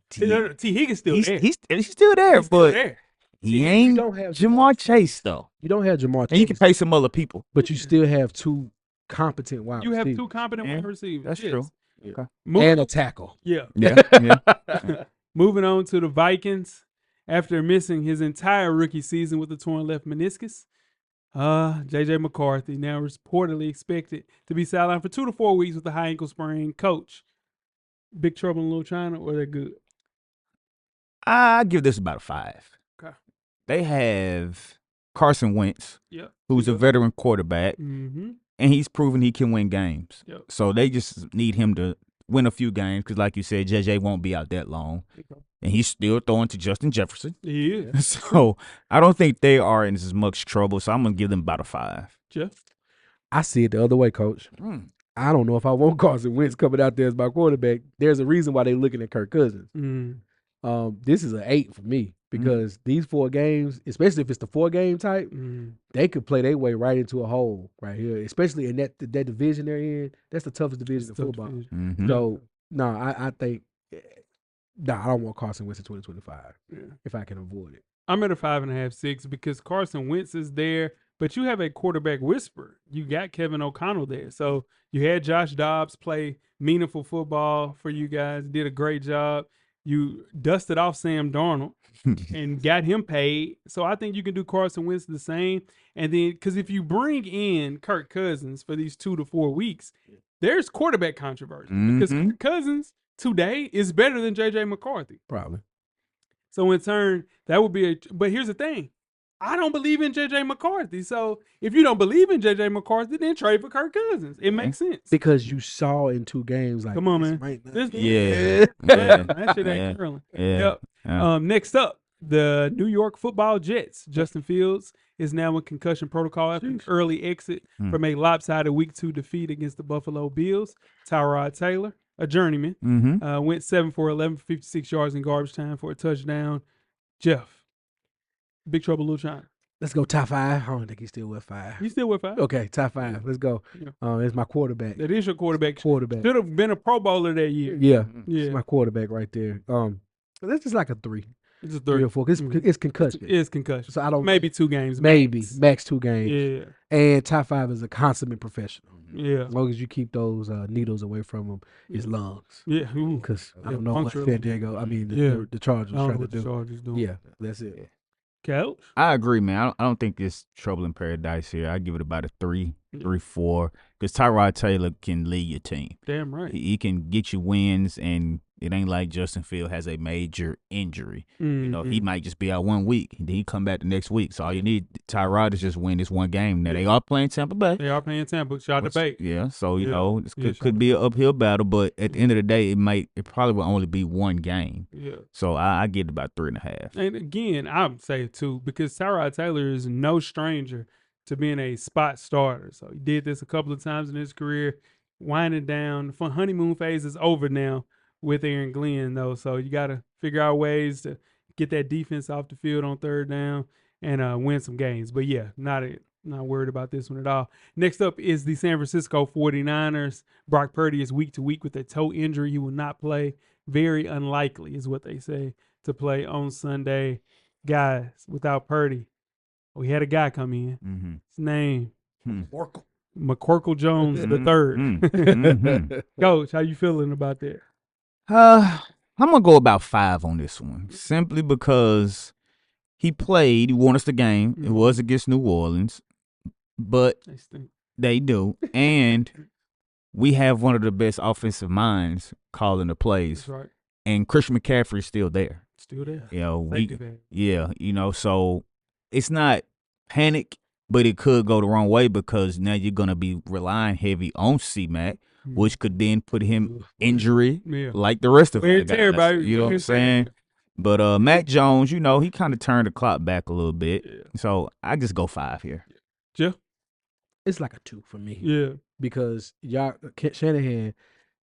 T. Higgins still there. He's still there, He's but still there. he ain't Jamar Chase though. You don't have Jamar Chase. And you can pay some other people. But you still have 2 competent wide receivers. You have 2 competent wide receivers. That's true. Yeah. Okay. And a tackle. Yeah. Yeah. Moving on to the Vikings. After missing his entire rookie season with a torn left meniscus, J.J. McCarthy now reportedly expected to be sidelined for 2 to 4 weeks with a high ankle sprain. Coach, big trouble in Little China, or they're good? I give this about a 5. Okay. They have Carson Wentz, Yep. who's a veteran quarterback, Mm-hmm. and he's proven he can win games. Yep. So they just need him to win a few games because, like you said, JJ won't be out that long. And he's still throwing to Justin Jefferson. He is. So I don't think they are in as much trouble. So I'm going to give them about a 5. Jeff? I see it the other way, Coach. I don't know if I want Carson Wentz coming out there as my quarterback. There's a reason why they're looking at Kirk Cousins. This is an 8 for me because these 4 games, especially if it's the 4-game type, they could play their way right into a hole right here, especially in that division they're in. That's the toughest division in football. Mm-hmm. So, no, I think, I don't want Carson Wentz in 2025 if I can avoid it. I'm at a 5.5, 6 because Carson Wentz is there, but you have a quarterback whisperer. You got Kevin O'Connell there. So you had Josh Dobbs play meaningful football for you guys, did a great job. You dusted off Sam Darnold and got him paid. So I think you can do Carson Wentz the same. And then, because if you bring in Kirk Cousins for these 2 to 4 weeks, there's quarterback controversy because Kirk Cousins today is better than J.J. McCarthy. Probably. So in turn, that would be but here's the thing. I don't believe in J.J. McCarthy. So if you don't believe in J.J. McCarthy, then trade for Kirk Cousins. It makes sense. Because you saw in 2 games like, come on, man. That shit ain't curling. Yeah. Yep. Next up, the New York Football Jets. Justin Fields is now in concussion protocol after an early exit from a lopsided Week 2 defeat against the Buffalo Bills. Tyrod Taylor, a journeyman, went 7 for 11 for 56 yards in garbage time for a touchdown. Jeff, Big Trouble Little China. Let's go top 5. I don't think he's still with 5. He's still with 5? Okay, top 5. Yeah. Let's go. Yeah. It's my quarterback. That is your quarterback. Should have been a Pro Bowler that year. Yeah. It's my quarterback right there. That's just like a 3. It's a 3. 3 or 4. It's concussion. It's concussion. So I don't. Maybe 2 games. Maybe max 2 games. Yeah. And top 5 is a consummate professional. Yeah. As long as you keep those needles away from him, his lungs. Yeah. Because I don't know what San Diego. I mean, the Chargers trying to do. The Chargers doing. Yeah, that's it. Coach? I agree, man. I don't think it's trouble in paradise here. I give it about a 3, 4, because Tyrod Taylor can lead your team. Damn right. He can get you wins, and it ain't like Justin Fields has a major injury. You know, he might just be out 1 week. Then he come back the next week. So all you need, Tyrod, is just win this one game. Now, they are playing Tampa Bay. They are playing Tampa. Shot debate. Yeah, so, you know, it could be an uphill battle, but at the end of the day, it probably will only be 1 game. Yeah. So I get about 3.5. And again, I would say 2 because Tyrod Taylor is no stranger to being a spot starter. So he did this a couple of times in his career, winding down. The honeymoon phase is over now with Aaron Glenn, though. So you got to figure out ways to get that defense off the field on 3rd down and win some games. But, yeah, not worried about this one at all. Next up is the San Francisco 49ers. Brock Purdy is week to week with a toe injury. He will not play. Very unlikely is what they say to play on Sunday. Guys, without Purdy, we had a guy come in. His name, McCorkle Jones III. Coach, how you feeling about that? I'm going to go about 5 on this one, simply because he won us the game. It was against New Orleans, but they do. And we have one of the best offensive minds calling the plays. That's right. And Christian McCaffrey is still there. Still there. You know, so it's not panic, but it could go the wrong way because now you're going to be relying heavy on C-Mac, which could then put him injury like the rest of the guys. You know what I'm saying? But Mac Jones, you know, he kind of turned the clock back a little bit. Yeah. So I just go 5 here. Yeah. It's like a 2 for me. Yeah. Because Shanahan,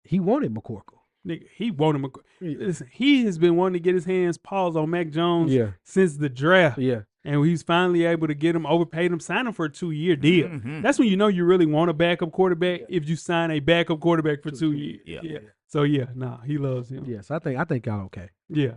he wanted McCorkle. Nigga, he wanted McCorkle. Listen, he has been wanting to get his hands paused on Mac Jones since the draft. Yeah. And he's finally able to get him, overpaid him, sign him for a 2-year deal. That's when you know you really want a backup quarterback if you sign a backup quarterback for 2 years. Yeah. So, he loves him. Yes, I think y'all okay. Yeah.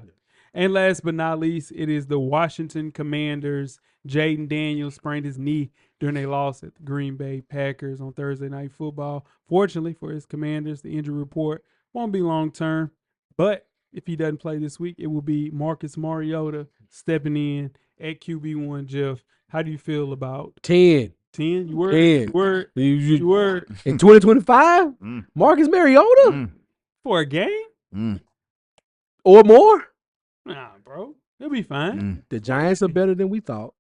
And last but not least, it is the Washington Commanders. Jaden Daniels sprained his knee during a loss at the Green Bay Packers on Thursday Night Football. Fortunately for his Commanders, the injury report won't be long-term. But if he doesn't play this week, it will be Marcus Mariota stepping in at QB1. Jeff, how do you feel about 10? 10? You were? 10. You were? In 2025? Marcus Mariota? For a game? Or more? Nah, bro. He'll be fine. The Giants are better than we thought.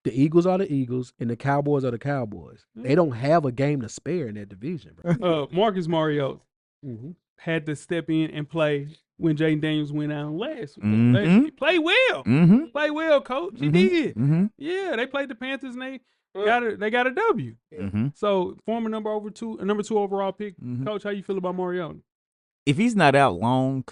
The Eagles are the Eagles, and the Cowboys are the Cowboys. They don't have a game to spare in that division, bro. Marcus Mariota had to step in and play when Jaden Daniels went out last week. He played well. Played well, coach. He did. Yeah, they played the Panthers, and they got a W. So, former number 2 overall pick. Coach, how you feel about Mariota? If he's not out long,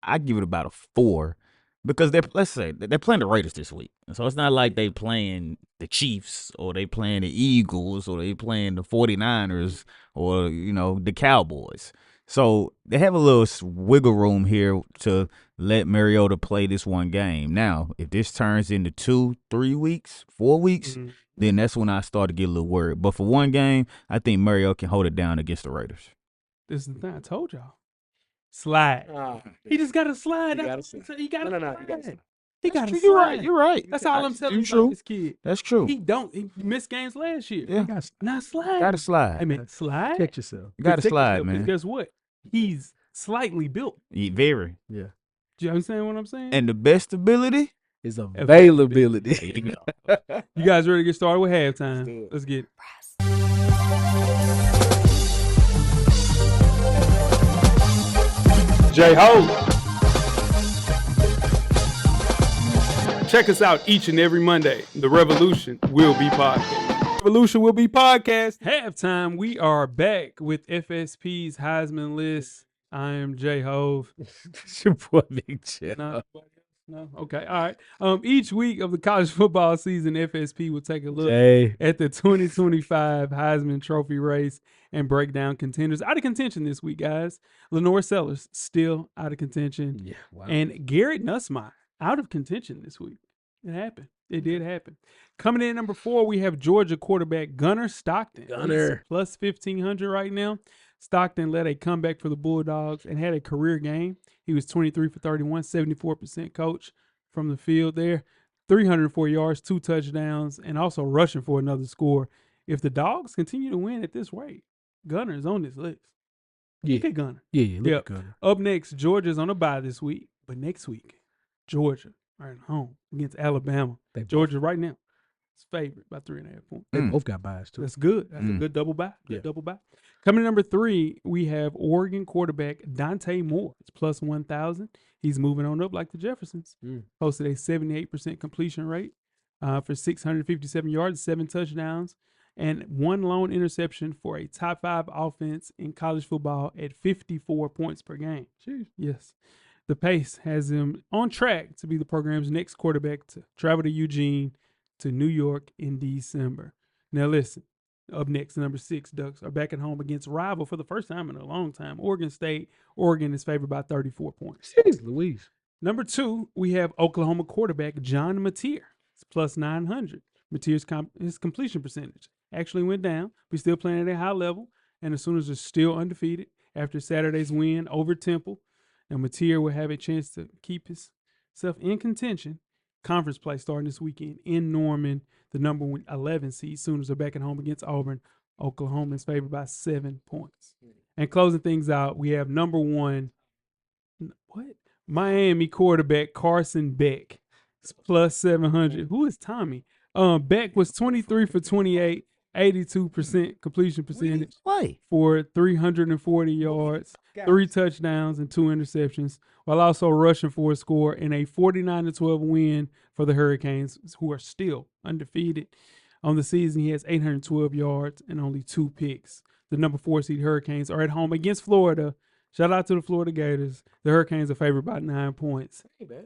I give it about a 4 because let's say they're playing the Raiders this week. So it's not like they playing the Chiefs or they playing the Eagles or they playing the 49ers or, you know, the Cowboys. So they have a little wiggle room here to let Mariota play this one game. Now, if this turns into 2, 3 weeks, 4 weeks, then that's when I start to get a little worried. But for one game, I think Mariota can hold it down against the Raiders. This is the thing I told y'all. Slide. He just got to slide. He got to slide. He got to slide. He got to slide. You're right. That's all I'm telling you about this kid. That's true. He missed games last year. Yeah. Not slide. Got to slide. Hey, man, slide. Protect yourself. You got to slide, man. Guess what? He's slightly built. Very. Yeah. Do you understand what I'm saying? And the best ability is availability. You guys ready to get started with halftime? Let's get it. J-Ho. Check us out each and every Monday. The Revolution will be podcast. Revolution will be podcast. Halftime, we are back with FSP's Heisman list. I am J-Ho. It's your boy Big Jeff. No? Okay. All right. Each week of the college football season, FSP will take a look at the 2025 Heisman Trophy race and break down contenders out of contention this week, guys. Lenore Sellers still out of contention. Yeah. Wow. And Garrett Nussmeier out of contention this week. It happened. It did happen. Coming in at number 4, we have Georgia quarterback Gunnar Stockton. Gunnar. Plus 1,500 right now. Stockton led a comeback for the Bulldogs and had a career game. He was 23 for 31, 74% coach from the field there. 304 yards, 2 touchdowns, and also rushing for another score. If the Dogs continue to win at this rate, Gunnar is on this list. Yeah. Look at Gunnar. Yeah, look at Gunnar. Up next, Georgia's on a bye this week, but next week, Georgia are at home against Alabama. Georgia right now is favorite by 3.5 points. They both got buys too. That's good. That's a good double bye. Double bye. Coming in number 3, we have Oregon quarterback Dante Moore. It's plus 1,000. He's moving on up like the Jeffersons. Posted a 78% completion rate for 657 yards, 7 touchdowns, and 1 lone interception for a top 5 offense in college football at 54 points per game. Jeez. Yes. The pace has him on track to be the program's next quarterback to travel to Eugene to New York in December. Now listen, up next, number 6, Ducks are back at home against rival for the first time in a long time, Oregon State. Oregon is favored by 34 points. Jeez Louise. Number 2, we have Oklahoma quarterback John Mateer. It's plus 900. Mateer's his completion percentage actually went down. We're still playing at a high level, and the Sooners are still undefeated after Saturday's win over Temple. And Mateer will have a chance to keep himself in contention. Conference play starting this weekend in Norman. The number 11 seed Sooners are back at home against Auburn. Oklahoma is favored by 7 points. And closing things out, we have number 1, Miami quarterback Carson Beck. It's plus 700. Who is Tommy? Beck was 23 for 28, 82% completion percentage for 340 yards, 3 touchdowns, and 2 interceptions, while also rushing for a score in a 49-12 win for the Hurricanes, who are still undefeated. On the season, he has 812 yards and only 2 picks. The number 4 seed Hurricanes are at home against Florida. Shout out to the Florida Gators. The Hurricanes are favored by 9 points.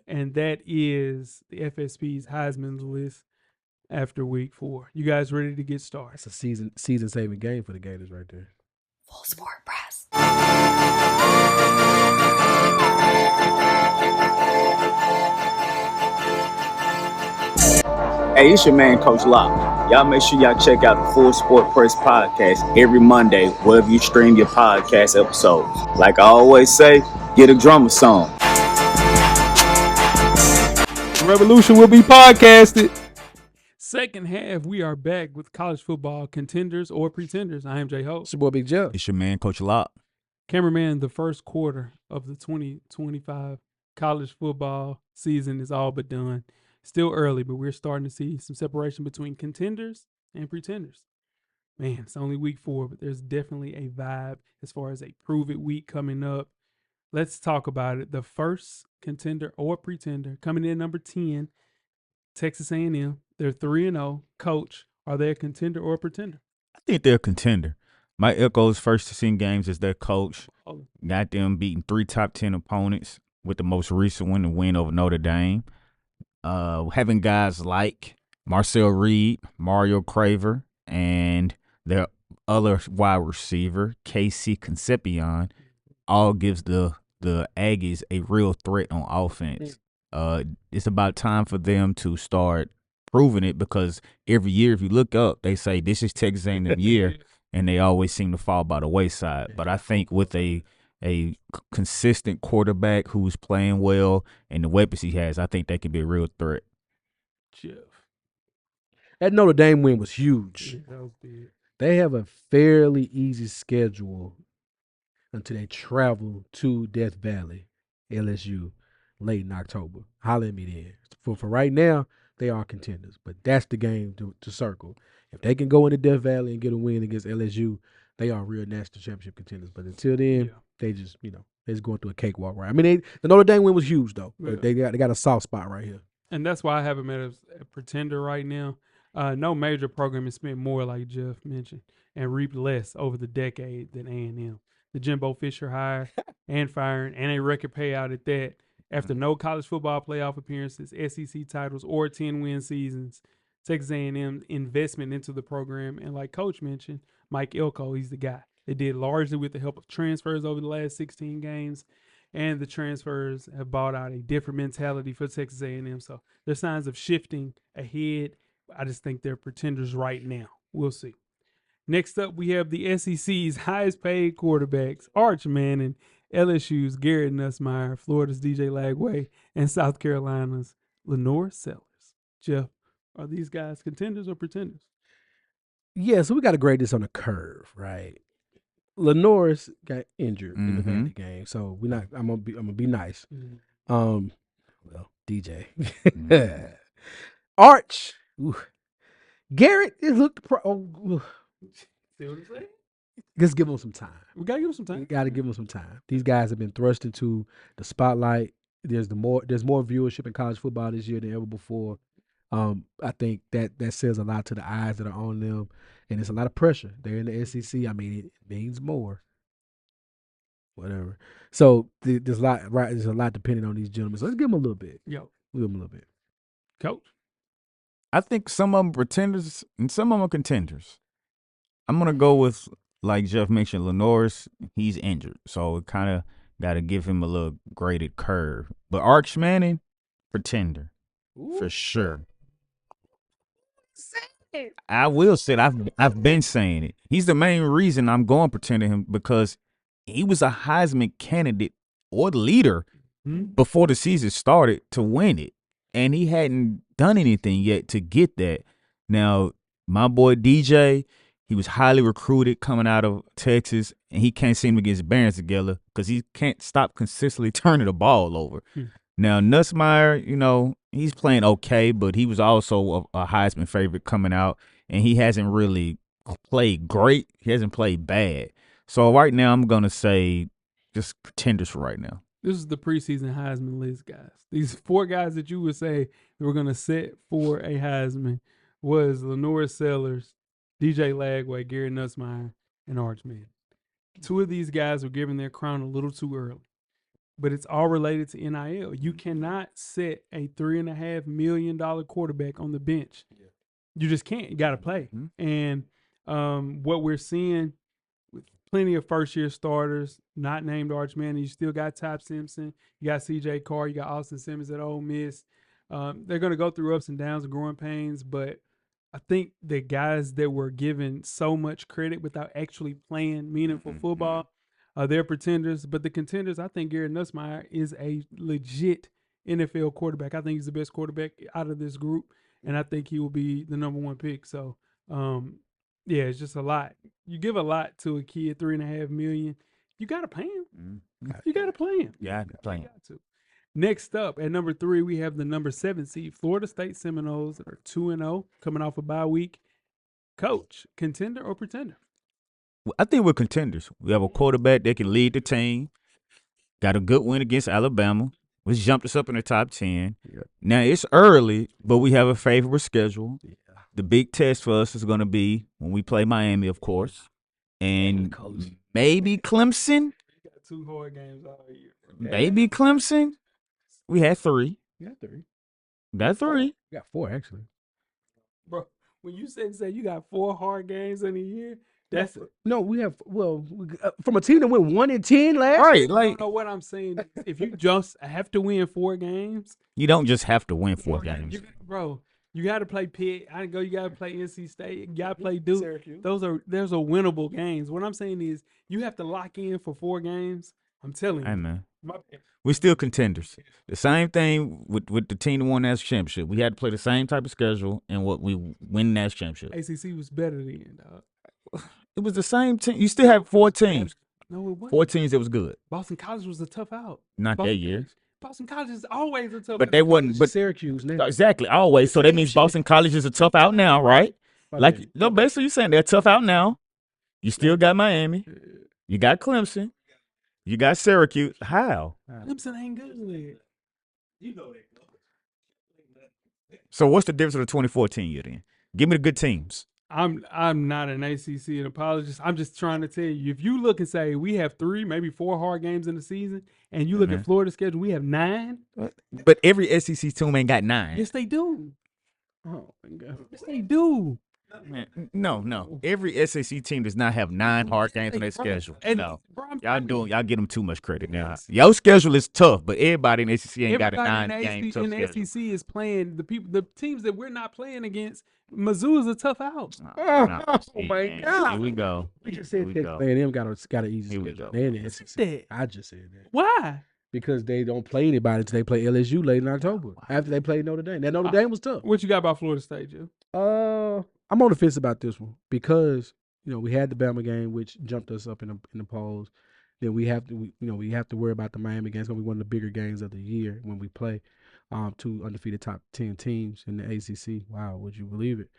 And that is the FSP's Heisman list after week 4. You guys ready to get started? That's a season-saving game for the Gators right there. Full Sport Press. Hey, it's your man, Coach Locke. Y'all make sure y'all check out the Full Sport Press podcast every Monday, wherever you stream your podcast episodes. Like I always say, get a drummer song. Revolution will be podcasted. Second half, we are back with college football contenders or pretenders. I am J-Ho. It's your boy Big Jeff. It's your man, Coach Locke. Cameraman, the first quarter of the 2025 college football season is all but done. Still early, but we're starting to see some separation between contenders and pretenders. Man, it's only week 4, but there's definitely a vibe as far as a prove it week coming up. Let's talk about it. The first contender or pretender coming in number 10, Texas A&M. They're 3-0. Coach, are they a contender or a pretender? I think they're a contender. My Echoes' first 10 games as their coach. Got them beating 3 top 10 opponents, with the most recent one, the win over Notre Dame. Having guys like Marcel Reed, Mario Craver, and their other wide receiver, KC Concepcion, all gives the Aggies a real threat on offense. It's about time for them to start proving it, because every year, if you look up, they say this is Texas A&M year, and they always seem to fall by the wayside. But I think with a a consistent quarterback who's playing well and the weapons he has, I think they can be a real threat. Jeff. That Notre Dame win was huge. Yeah, that was big. They have a fairly easy schedule until they travel to Death Valley, LSU, late in October. Holler at me then. For right now, they are contenders, but that's the game to circle. If they can go into Death Valley and get a win against LSU, they are real national championship contenders. But until then, they just they're just going through a cakewalk, right? I mean, the Notre Dame win was huge though. Yeah. They got a soft spot right here, and that's why I have them as a pretender right now. No major program has spent more, like Jeff mentioned, and reaped less over the decade than A&M. The Jimbo Fisher hire and firing, and a record payout at that. After no college football playoff appearances, SEC titles, or 10-win seasons, Texas A&M's investment into the program, and like Coach mentioned, Mike Elko, he's the guy. They did largely with the help of transfers over the last 16 games, and the transfers have brought out a different mentality for Texas A&M. So there's signs of shifting ahead. I just think they're pretenders right now. We'll see. Next up, we have the SEC's highest paid quarterbacks, Arch Manning, LSU's Garrett Nussmeier, Florida's DJ Lagway, and South Carolina's Lenore Sellers. Jeff, are these guys contenders or pretenders? Yeah, so we got to grade this on a curve, right? Lenore's got injured in the Vandy game, so we're not. I'm gonna be nice. Well, DJ, Arch, Garrett. It looked. See what I'm saying? Just give them some time. We gotta give them some time. Got to give them some time. These guys have been thrust into the spotlight. There's more viewership in college football this year than ever before. I think that says a lot to the eyes that are on them, and it's a lot of pressure. They're in the SEC. I mean, it means more. Whatever. So there's a lot, right? There's a lot depending on these gentlemen. So let's give them a little bit. Give them a little bit. Coach, I think some of them pretenders and some of them are contenders. I'm gonna go with, like Jeff mentioned, Lenore's. He's injured, so kind of got to give him a little graded curve. But Arch Manning, pretender. For sure. I will say it. I've been saying it. He's the main reason I'm going pretender him, because he was a Heisman candidate or leader before the season started to win it. And he hadn't done anything yet to get that. Now, my boy DJ, he was highly recruited coming out of Texas, and he can't seem to get his bearings together because he can't stop consistently turning the ball over. Now, Nussmeier, he's playing okay, but he was also a Heisman favorite coming out, and he hasn't really played great. He hasn't played bad. So right now, I'm going to say just pretenders for right now. This is the preseason Heisman list, guys. These 4 guys that you would say we're going to set for a Heisman was Lenore Sellers, DJ Lagway, Gary Nussmeier, and Arch Manning. 2 of these guys were given their crown a little too early. But it's all related to NIL. You cannot set a $3.5 million quarterback on the bench. You just can't. You got to play. And what we're seeing with plenty of first-year starters, not named Arch Manning, you still got Top Simpson, you got C.J. Carr, you got Austin Simmons at Ole Miss. They're going to go through ups and downs and growing pains, but I think the guys that were given so much credit without actually playing meaningful football, they're pretenders. But the contenders, I think Garrett Nussmeier is a legit NFL quarterback. I think he's the best quarterback out of this group, and I think he will be the number 1 pick. So, yeah, it's just a lot. You give a lot to a kid, $3.5 million. You got to pay him. You got to play him. Yeah, play him. Next up, at number 3, we have the number 7 seed, Florida State Seminoles, that are 2-0, coming off a bye week. Coach, contender or pretender? I think we're contenders. We have a quarterback that can lead the team. Got a good win against Alabama, which jumped us up in the top 10. Now, it's early, but we have a favorable schedule. The big test for us is going to be when we play Miami, of course, and maybe Clemson. You got 2 hard games all year. Maybe Clemson. We had 3. You got 3. Got 3. You got 4, actually. Bro, when you say you got 4 hard games in a year, that's it. No, we have, from a team that went 1-10 last year. Right, like, you know what I'm saying? If you just have to win 4 games. You don't just have to win 4 games. You got to play Pitt. You got to play NC State. You got to play Duke. Syracuse. Those are winnable games. What I'm saying is you have to lock in for 4 games. I'm telling you. Hey, man. We're still contenders. The same thing with the team that won the national championship. We had to play the same type of schedule and what we win the national championship. ACC was better then, dog. It was the same team. You still have 4 teams. No, it wasn't. 4 teams that was good. Boston College was a tough out. Not that year. Boston College is always a tough out. But they wasn't. But Syracuse now. Exactly, always. So that means Boston College is a tough out now, right? Like, no, basically you're saying they're tough out now. You still got Miami. You got Clemson. You got Syracuse. How? Clemson ain't good. You know that. So what's the difference with the 2014 year then? Give me the good teams. I'm not an ACC apologist. I'm just trying to tell you, if you look and say we have 3, maybe 4 hard games in the season, and you look at Florida's schedule, we have 9. But every SEC team ain't got 9. Yes, they do. Oh my God. Yes, they do. Man, no. Every SEC team does not have 9 hard games on their schedule. No, y'all get them too much credit now. Your schedule is tough, but everybody in the SEC ain't got a 9-game tough schedule. The SEC is playing the teams that we're not playing against. Mizzou is a tough out. Oh my God! Here we go. We just said Texas A&M got an easy schedule. They in the SEC. I just said that. Why? Because they don't play anybody until they play LSU late in October. After they play Notre Dame. That Notre Dame was tough. What you got about Florida State, Joe? I'm on the fence about this one because we had the Bama game, which jumped us up in the polls. Then we have to worry about the Miami game. It's gonna be one of the bigger games of the year when we play 2 undefeated top 10 teams in the ACC. Wow, would you believe it?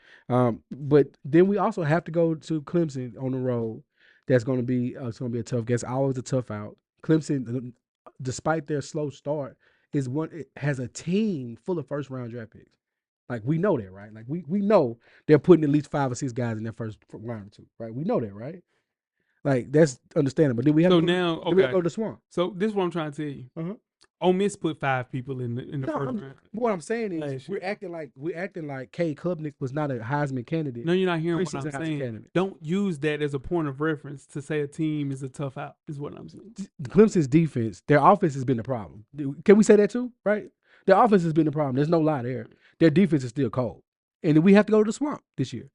But then we also have to go to Clemson on the road. That's gonna be a tough game. It's always a tough out. Clemson, despite their slow start, it has a team full of first round draft picks. Like, we know that, right? Like, we know they're putting at least 5 or 6 guys in their first round or 2, right? We know that, right? Like, that's understandable. Then we have to go to the Swamp. So this is what I'm trying to tell you. Uh-huh. Ole Miss put 5 people in the first round. What I'm saying is we're acting like Cade Klubnik was not a Heisman candidate. No, you're not hearing what I'm saying. Don't use that as a point of reference to say a team is a tough out, is what I'm saying. Clemson's defense, their offense has been the problem. Can we say that too, right? Their offense has been the problem. There's no lie there. Their defense is still cold. And we have to go to the Swamp this year.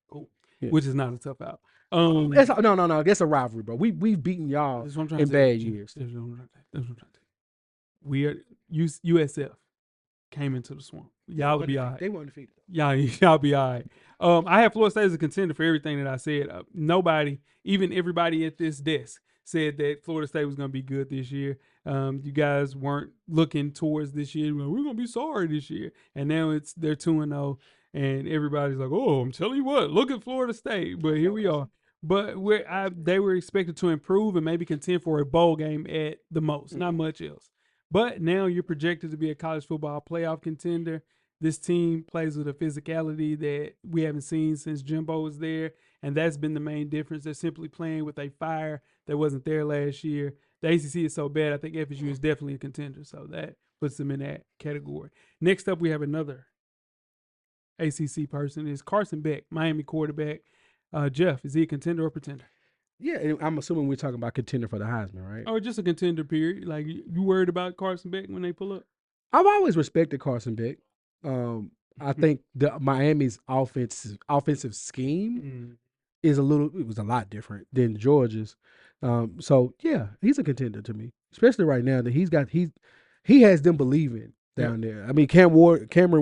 Cool. Yeah. Which is not a tough out. No. That's a rivalry, bro. We've beaten y'all in bad years. That's what I'm trying to tell you. We are USF came into the Swamp. Y'all will be all right. They weren't defeated. Y'all be all right. I have Florida State as a contender for everything that I said. Nobody, even everybody at this desk, said that Florida State was going to be good this year. You guys weren't looking towards this year. We're going to be sorry this year. And now they're 2-0, and everybody's like, oh, I'm telling you what, look at Florida State. But here we are. But they were expected to improve and maybe contend for a bowl game at the most, not much else. But now you're projected to be a college football playoff contender. This team plays with a physicality that we haven't seen since Jimbo was there, and that's been the main difference. They're simply playing with a fire that wasn't there last year. The ACC is so bad, I think FSU is definitely a contender, so that puts them in that category. Next up, we have another ACC person. Is Carson Beck, Miami quarterback. Jeff, is he a contender or pretender? Yeah, I'm assuming we're talking about contender for the Heisman, right? Or just a contender, period. Like, you worried about Carson Beck when they pull up? I've always respected Carson Beck. I think Miami's offensive scheme was a lot different than Georgia's. So yeah, he's a contender to me, especially right now that he has them believing down there. I mean, Cameron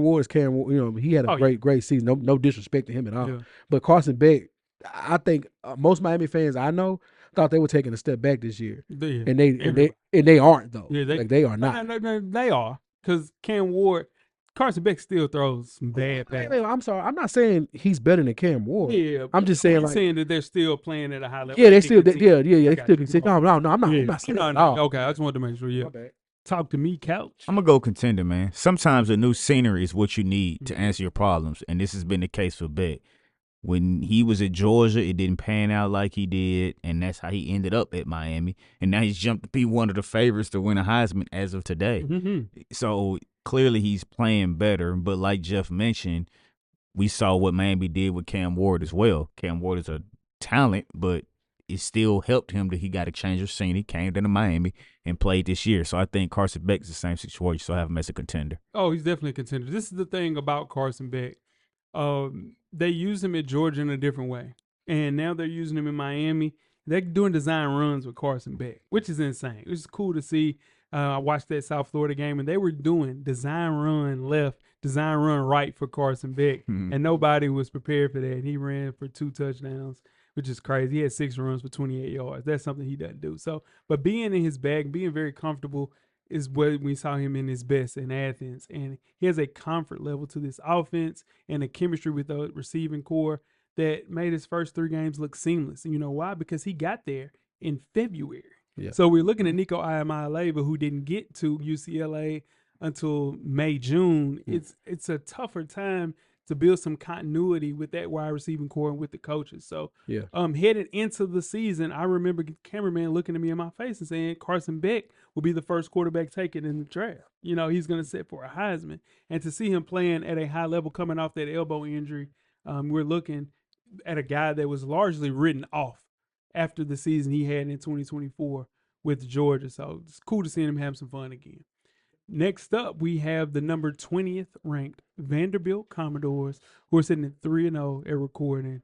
Ward is Cam Ward. He had a great season. No disrespect to him at all. Yeah. But Carson Beck, I think most Miami fans I know thought they were taking a step back this year, and they aren't though. Yeah, they are not. No, they are, because Carson Beck still throws some bad passes. I'm sorry, I'm not saying he's better than Cam Ward. Yeah, I'm just saying saying that they're still playing at a high level. Yeah, they still can. No, I'm not saying that. Okay, I just wanted to make sure. Yeah. Talk to me, couch. I'm going to go contender, man. Sometimes a new scenery is what you need to answer your problems, and this has been the case for Beck. When he was at Georgia, it didn't pan out like he did, and that's how he ended up at Miami. And now he's jumped to be one of the favorites to win a Heisman as of today. Mm-hmm. So clearly he's playing better, but like Jeff mentioned, we saw what Miami did with Cam Ward as well. Cam Ward is a talent, but it still helped him that he got a change of scene. He came down to Miami and played this year. So I think Carson Beck is the same situation, so I have him as a contender. Oh, he's definitely a contender. This is the thing about Carson Beck. They used him at Georgia in a different way, and now they're using him in Miami They're doing design runs with Carson Beck, which is insane. It was cool to see. I watched that South Florida game, and they were doing design run left, design run right for Carson Beck, and nobody was prepared for that. And he ran for 2 touchdowns, which is crazy. He had 6 runs for 28 yards. That's something he doesn't do. So, but being in his bag, being very comfortable is what we saw him in his best in Athens. And he has a comfort level to this offense and a chemistry with the receiving core that made his first 3 games look seamless. And you know why? Because he got there in February. Yeah. So we're looking at Nico Iamaleava, who didn't get to UCLA until May, June. It's a tougher time to build some continuity with that wide receiving core and with the coaches. So headed into the season, I remember the cameraman looking at me in my face and saying Carson Beck will be the first quarterback taken in the draft. You know, he's going to set for a Heisman. And to see him playing at a high level coming off that elbow injury, we're looking at a guy that was largely written off after the season he had in 2024 with Georgia. So it's cool to see him have some fun again. Next up, we have the number 20th ranked Vanderbilt Commodores, who are sitting at 3-0 at recording.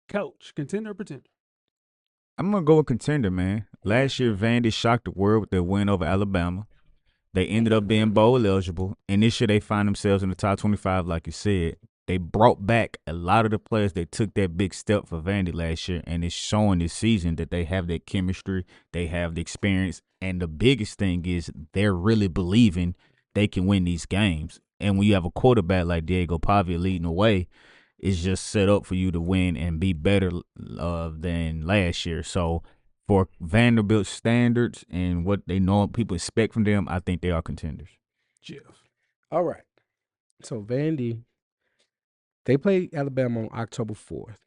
Coach, contender or pretender? I'm going to go with contender, man. Last year, Vandy shocked the world with their win over Alabama. They ended up being bowl eligible, and this year they find themselves in the top 25, like you said. They brought back a lot of the players that took that big step for Vandy last year, and it's showing this season that they have that chemistry, they have the experience, and the biggest thing is they're really believing they can win these games. And when you have a quarterback like Diego Pavia leading the way, it's just set up for you to win and be better than last year. So for Vanderbilt standards and what they know people expect from them, I think they are contenders. Jeff. All right. So Vandy, they played Alabama on October 4th.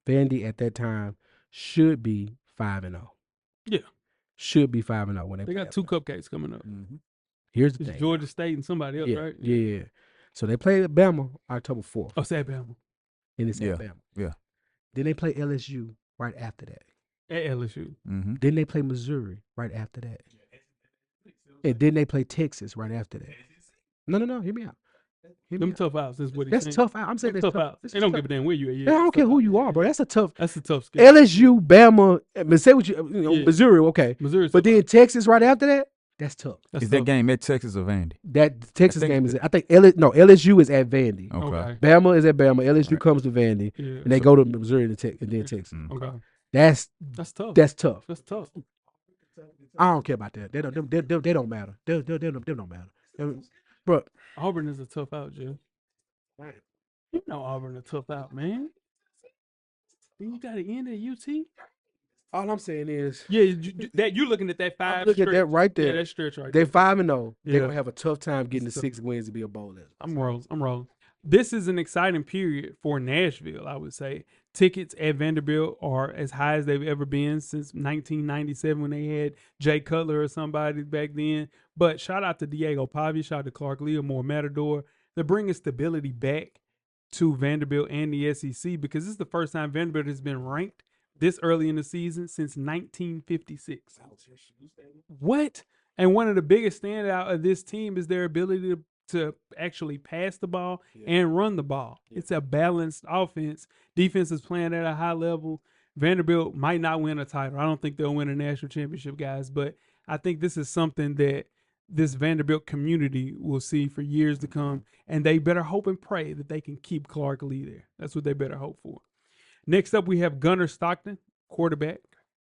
Vandy at that time should be 5-0. Yeah. Should be 5-0 when they got 2 cupcakes coming up. Mm-hmm. Here's the thing. Georgia State and somebody else, right? Yeah. So they played Alabama October 4th. Oh, it's Alabama. And it's Alabama. Yeah. Then they play LSU right after that. At LSU. Mm-hmm. Then they play Missouri right after that. And then they play Texas right after that. No. Hear me out. Them tough outs. That's what he's saying. That's tough out. I'm saying that's tough outs. They don't give a damn where you at. I don't care who you are, bro. That's a tough. That's a tough skill. LSU, Bama, say what Missouri, okay. Missouri, but then Texas right after that. That's tough. Is that game at Texas or Vandy? That Texas game is. I think LSU is at Vandy. Okay. Bama is at Bama. LSU comes to Vandy, and they go to Missouri and then Texas. Okay. That's tough. That's tough. That's tough. I don't care about that. They don't matter. They don't matter. Bro, Auburn is a tough out, Jeff. Right. You know Auburn a tough out, man. You got to end at UT. All I'm saying is, that you looking at that 5. Look at that right there. Yeah, that stretch right there. They're 5-0. They're gonna have a tough time getting the 6 wins to be a bowl eligible. I'm rolling. This is an exciting period for Nashville, I would say. Tickets at Vanderbilt are as high as they've ever been since 1997 when they had Jay Cutler or somebody back then. But shout out to Diego Pavia, shout out to Clark Lee, more Matador. They're bringing stability back to Vanderbilt and the SEC because this is the first time Vanderbilt has been ranked this early in the season since 1956. What? And one of the biggest standout of this team is their ability to actually pass the ball and run the ball. It's a balanced offense. Defense is playing at a high level. Vanderbilt might not win a title. I don't think they'll win a national championship, guys, but I think this is something that this Vanderbilt community will see for years to come, and they better hope and pray that they can keep Clark Lee there. That's what they better hope for. Next up, we have Gunnar Stockton, quarterback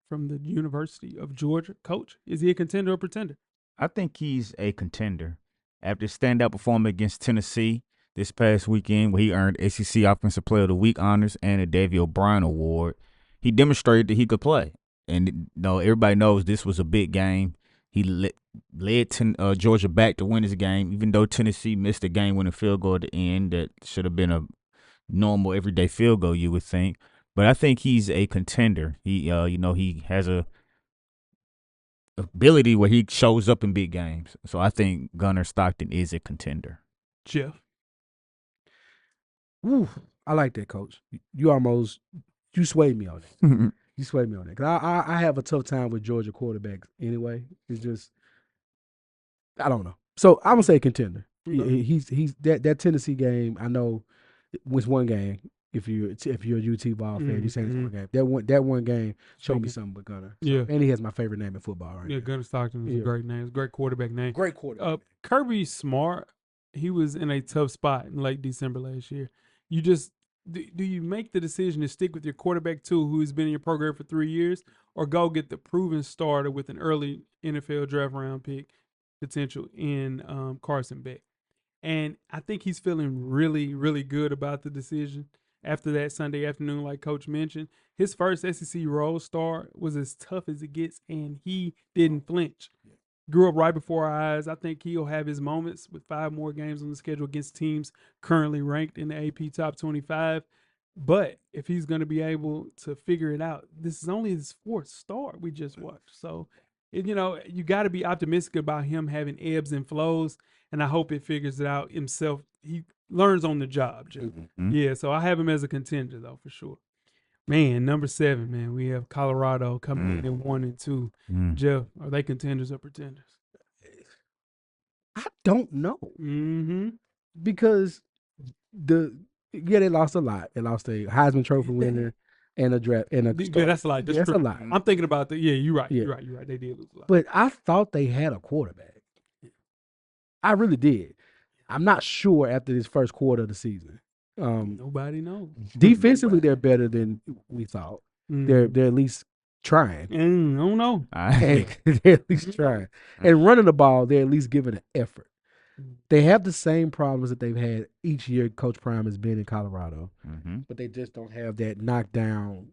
from the University of Georgia. Coach, is he a contender or pretender? I think he's a contender. After standout performance against Tennessee this past weekend, where he earned SEC Offensive Player of the Week honors and a Davey O'Brien Award, he demonstrated that he could play. And everybody knows this was a big game. He led Georgia back to win this game, even though Tennessee missed a game-winning field goal at the end that should have been a normal, everyday field goal, you would think. But I think he's a contender. He, he has a ability where he shows up in big games. So I think Gunnar Stockton is a contender. Jeff? Ooh, I like that, Coach. You swayed me on that. You swayed me on that. 'Cause I have a tough time with Georgia quarterbacks anyway. It's just, I don't know. So I'm going to say contender. Mm-hmm. He's that Tennessee game, I know, was one game. If you're a UT ball fan, you say this one game. That one game showed me something with Gunner. So, and he has my favorite name in football, right? Yeah, Gunner Stockton is a great name. It's a great quarterback name. Great quarterback. Kirby Smart, he was in a tough spot in late December last year. You just do you make the decision to stick with your quarterback too, who's been in your program for 3 years, or go get the proven starter with an early NFL draft round pick potential in Carson Beck? And I think he's feeling really, really good about the decision. After that Sunday afternoon, like Coach mentioned, his first SEC role start was as tough as it gets, and he didn't flinch. Grew up right before our eyes. I think he'll have his moments with 5 more games on the schedule against teams currently ranked in the AP Top 25. But if he's going to be able to figure it out, this is only his 4th start we just watched. So, you got to be optimistic about him having ebbs and flows, and I hope it figures it out himself. He learns on the job, Jeff. Mm-hmm. Yeah, so I have him as a contender, though, for sure. Man, number 7, man, we have Colorado coming in at 1 and 2. Jeff, are they contenders or pretenders? I don't know. Because they lost a lot. They lost a Heisman Trophy winner and a draft. That's a lot. That's a lot. I'm thinking about that. Yeah, you're right. You're right. They did lose a lot. But I thought they had a quarterback. I really did. I'm not sure after this first quarter of the season. Nobody knows. Defensively, they're better than we thought. They're at least trying. I don't know. They're at least trying. And running the ball, they're at least giving an effort. They have the same problems that they've had each year Coach Prime has been in Colorado. But they just don't have that knockdown,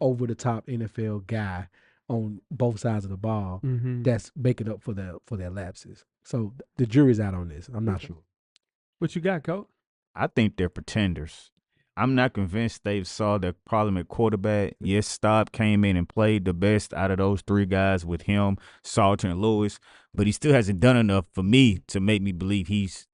over-the-top NFL guy on both sides of the ball that's making up for their lapses. So the jury's out on this. I'm not sure. What you got, Coach? I think they're pretenders. I'm not convinced they've solved their problem at quarterback. Yes, Staub came in and played the best out of those 3 guys with him, Salter and Lewis, but he still hasn't done enough for me to make me believe he's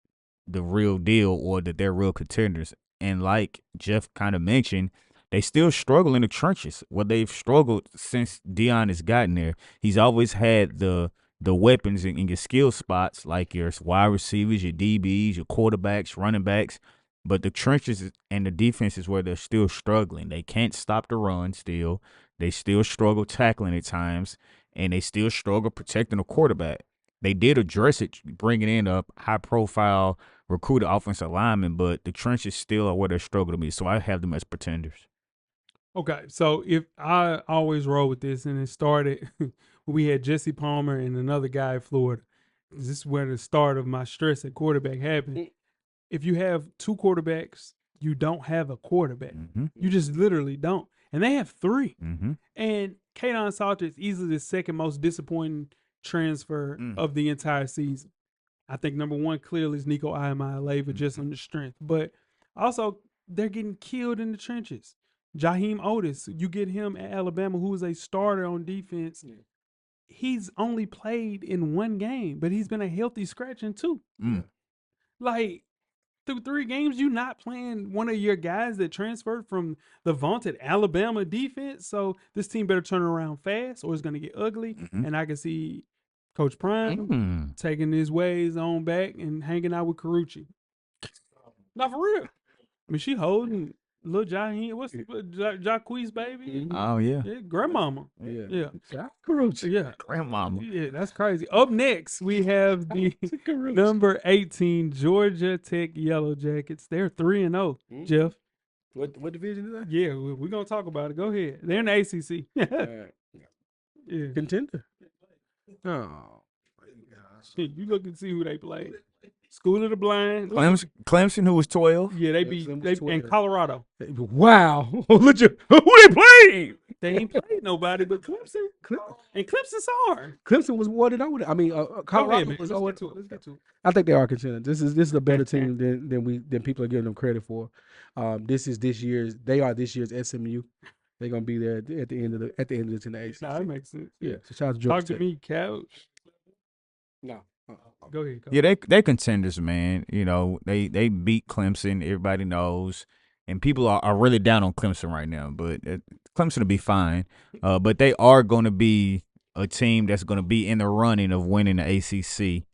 the real deal or that they're real contenders. And like Jeff kind of mentioned, they still struggle in the trenches. Well, they've struggled since Deion has gotten there. He's always had the weapons in your skill spots, like your wide receivers, your DBs, your quarterbacks, running backs. But the trenches and the defense is where they're still struggling. They can't stop the run still. They still struggle tackling at times, and they still struggle protecting the quarterback. They did address it, bringing in a high-profile recruited offensive lineman, but the trenches still are where they're struggling to be. So I have them as pretenders. Okay, so if I always roll with this, and it started when we had Jesse Palmer and another guy at Florida. This is where the start of my stress at quarterback happened. If you have 2 quarterbacks, you don't have a quarterback. You just literally don't. And they have 3. And Kaidon Salter is easily the second most disappointing transfer of the entire season. I think number 1 clearly is Nico Iamaleava just on the strength. But also, they're getting killed in the trenches. Jaheim Otis, you get him at Alabama, who is a starter on defense. He's only played in 1 game, but he's been a healthy scratch in 2. Like, through 3 games, you not playing one of your guys that transferred from the vaunted Alabama defense. So this team better turn around fast or it's going to get ugly. And I can see Coach Prime taking his ways on back and hanging out with Carucci. Not for real. I mean, she holding little Jaheim. What's Jacquees, baby? Oh, yeah. Grandmama. Yeah. Carucci. Yeah. Grandmama. Yeah, that's crazy. Up next, we have the number 18 Georgia Tech Yellow Jackets. They're 3-0, Jeff. What division is that? Yeah, we're going to talk about it. Go ahead. They're in the ACC. Yeah. Contender. Oh, my gosh. You look and see who they played. School of the Blind. Clemson, who was 12. Yeah, and Colorado. Wow. Look at who they played. They ain't played nobody but Clemson. And Clemson's hard. Clemson was awarded over. I mean, Colorado was awarded. Let's get to it. I think they are contenders. This is a better team than people are giving them credit for. They are this year's SMU. They're gonna be there at the end of this in the ACC. Nah, that makes sense. Yeah. So shout out to Georgia Talk to me, Couch. No. Go ahead. Yeah, they contenders, man. You know, they beat Clemson. Everybody knows, and people are really down on Clemson right now. But Clemson will be fine. But they are going to be a team that's going to be in the running of winning the ACC.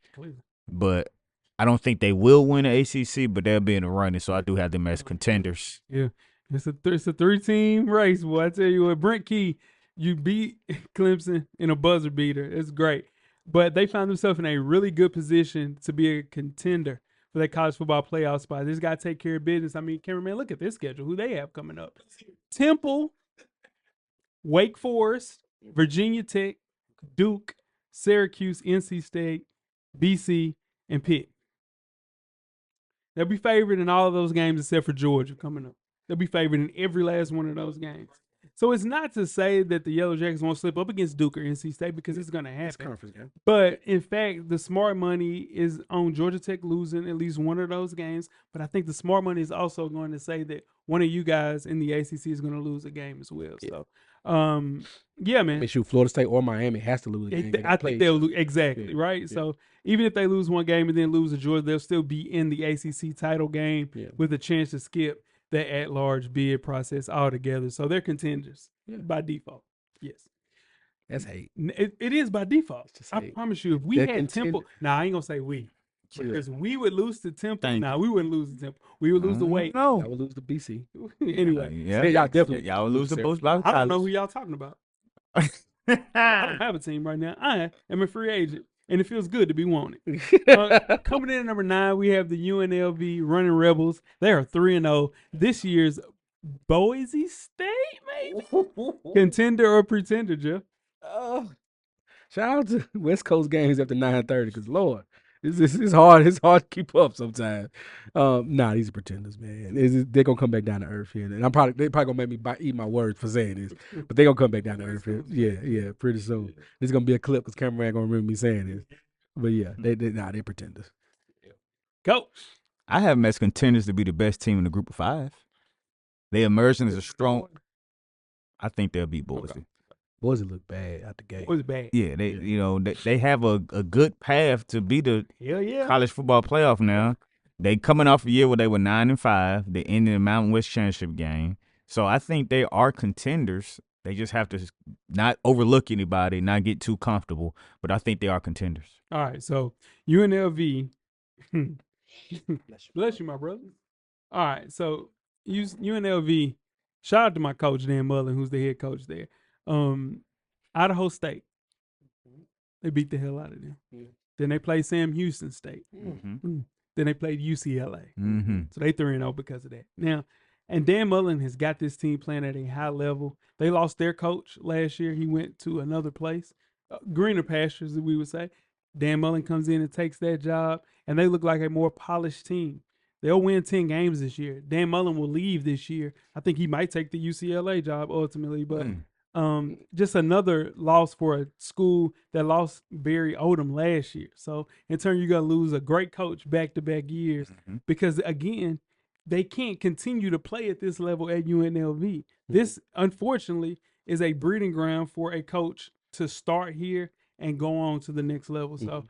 But I don't think they will win the ACC, but they'll be in the running. So I do have them as contenders. Yeah. It's a 3-team race, boy. I tell you what, Brent Key, you beat Clemson in a buzzer beater. It's great. But they found themselves in a really good position to be a contender for that college football playoff spot. This got to take care of business. I mean, cameraman, look at this schedule. Who they have coming up? Temple, Wake Forest, Virginia Tech, Duke, Syracuse, NC State, BC, and Pitt. They'll be favored in all of those games except for Georgia coming up. They'll be favored in every last one of those games. So it's not to say that the Yellow Jackets won't slip up against Duke or NC State because it's going to happen. It's conference game. But, in fact, the smart money is on Georgia Tech losing at least one of those games. But I think the smart money is also going to say that one of you guys in the ACC is going to lose a game as well. Yeah. So, yeah, man. Make sure Florida State or Miami has to lose a game. I think they'll lose. Exactly, right? Yeah. So even if they lose one game and then lose to Georgia, they'll still be in the ACC title game with a chance to skip the at-large bid process altogether. So they're contenders by default. Yes. That's hate. It is by default. I promise you, if we had Temple, I ain't going to say we. Because we would lose to Temple. We wouldn't lose to Temple. We would lose to Wake. No. I would lose to BC. Anyway. Y'all definitely. Y'all would lose to both. I don't know who y'all talking about. I don't have a team right now. I am a free agent, and it feels good to be wanted. Coming in at number 9, we have the UNLV Running Rebels. They are 3-0. This year's Boise State, maybe? Contender or pretender, Jeff? Shout out to West Coast games after 9:30, because Lord. It's hard. It's hard to keep up sometimes. These are pretenders, man. They're gonna come back down to earth here, and they probably gonna make me eat my words for saying this, but they're gonna come back down to earth here. Yeah, pretty soon. This is gonna be a clip because cameraman gonna remember me saying this. But yeah, they're pretenders. Go. I have them as contenders to be the best team in the group of 5. They emerging as a strong. I think they'll beat Boise. Okay. Boise look bad out the gate. Boise bad. Yeah, they have a good path to be the college football playoff now. They coming off a year where they were 9-5. They ended the Mountain West Championship game. So I think they are contenders. They just have to not overlook anybody, not get too comfortable. But I think they are contenders. All right, so UNLV. Bless you, my brother. All right, so UNLV. Shout out to my coach, Dan Mullen, who's the head coach there. Idaho State. They beat the hell out of them. Then they played Sam Houston State. Then they played UCLA. So they 3-0 because of that. Now, and Dan Mullen has got this team playing at a high level. They lost their coach last year. He went to another place, greener pastures, we would say. Dan Mullen comes in and takes that job, and they look like a more polished team. They'll win 10 games this year. Dan Mullen will leave this year. I think he might take the UCLA job ultimately, but just another loss for a school that lost Barry Odom last year. So in turn, you're going to lose a great coach back-to-back years because, again, they can't continue to play at this level at UNLV. This, unfortunately, is a breeding ground for a coach to start here and go on to the next level. So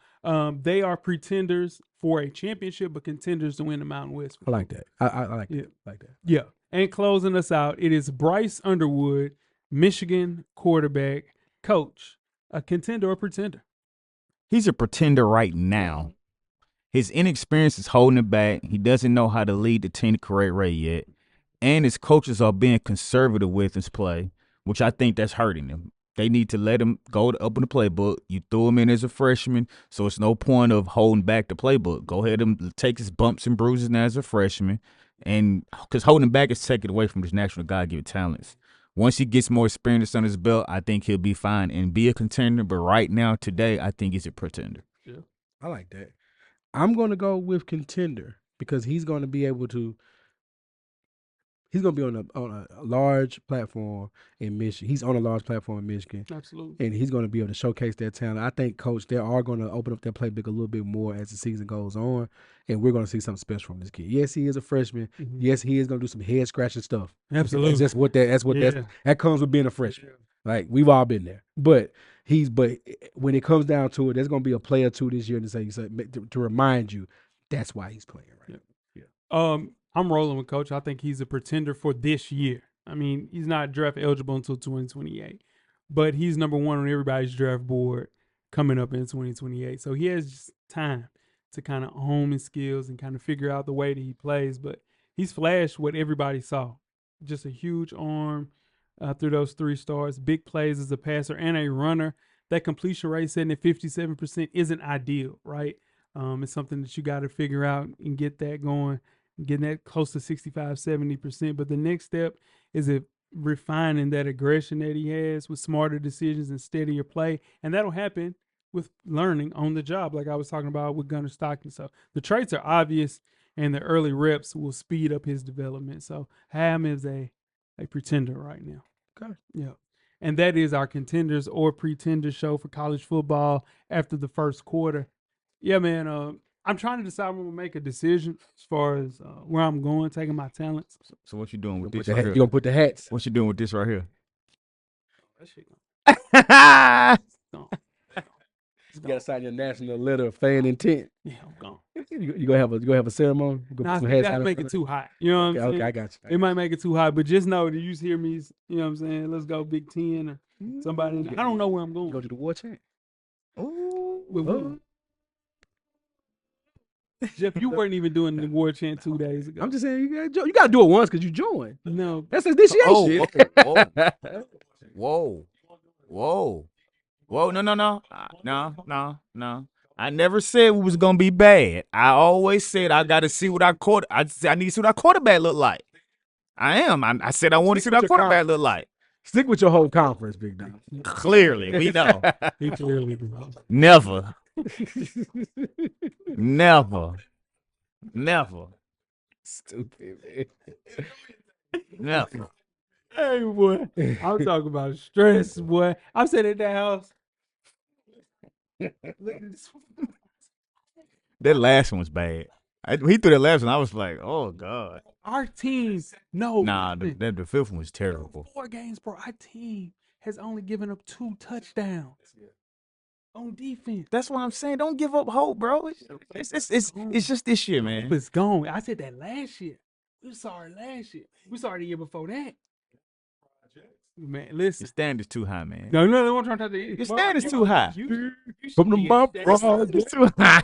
they are pretenders for a championship, but contenders to win the Mountain West. I like that. I like that. Yeah. And closing us out, it is Bryce Underwood, Michigan quarterback, coach, a contender or pretender? He's a pretender right now. His inexperience is holding him back. He doesn't know how to lead the team the correct way yet. And his coaches are being conservative with his play, which I think that's hurting him. They need to let him go to open the playbook. You threw him in as a freshman, so it's no point of holding back the playbook. Go ahead and take his bumps and bruises now as a freshman. And because holding back is taking away from his natural God-given talents. Once he gets more experience on his belt, I think he'll be fine and be a contender. But right now, today, I think he's a pretender. Yeah, I like that. I'm going to go with contender because he's going to be able to. He's going to be on a large platform in Michigan. He's on a large platform in Michigan. Absolutely. And he's going to be able to showcase that talent. I think, Coach, they are going to open up their playbook a little bit more as the season goes on, and we're going to see something special from this kid. Yes, he is a freshman. Mm-hmm. Yes, he is going to do some head-scratching stuff. Absolutely. That's just what that comes with being a freshman. Like, we've all been there. But when it comes down to it, there's going to be a play or two this year to remind you that's why he's playing right now. Yeah. I'm rolling with Coach. I think he's a pretender for this year. I mean, he's not draft eligible until 2028, but he's number one on everybody's draft board coming up in 2028. So he has time to kind of hone his skills and kind of figure out the way that he plays. But he's flashed what everybody saw just a huge arm through those 3 stars. Big plays as a passer and a runner. That completion rate sitting at 57% isn't ideal, right? It's something that you got to figure out and get that going, getting that close to 65, 70%. But the next step is refining that aggression that he has with smarter decisions and steadier play. And that'll happen with learning on the job, like I was talking about with Gunnar Stockton. So the traits are obvious, and the early reps will speed up his development. So Ham is a pretender right now. Okay. Yeah. And that is our Contenders or Pretender show for college football after the first quarter. Yeah, man. I'm trying to decide when I'm going to make a decision as far as where I'm going, taking my talents. So what you doing with this right right here? here? You gonna put the hats? What you doing with this right here? That shit You gotta sign your national letter of fan intent. Yeah, I'm gone. You gonna have a ceremony? You gonna put some hats that's out make it too hot. You know what I'm saying? Okay, I got you. It might make it too hot, but just know that you hear me. You know what I'm saying? Let's go Big Ten or somebody. I don't know where I'm going. Go to the war chant. With Jeff, you weren't even doing the war chant 2 days ago. I'm just saying you gotta do it once because you joined. No, that's initiation. Whoa. No. I never said we was gonna be bad. I always said I gotta see what I need to see what our quarterback look like. I said I want to see what our quarterback look like. Stick with your whole conference, big dog. Clearly, we know. He clearly does. Never. Stupid, man. Never. Hey, boy. I'm talking about stress, boy. I'm sitting at that house. Look at this. That last one was bad. He threw that last one. I was like, oh, God. Our team, no. Nah, the fifth one was terrible. 4 games, bro. Our team has only given up 2 touchdowns on defense. That's what I'm saying. Don't give up hope, bro. It's just this year, man. It's gone. I said that last year. We saw it last year. We saw it the year before that. Man, listen. Your standard's too high, man. No, I'm trying to tell you. Your standard's too high. From the bump, It's too high.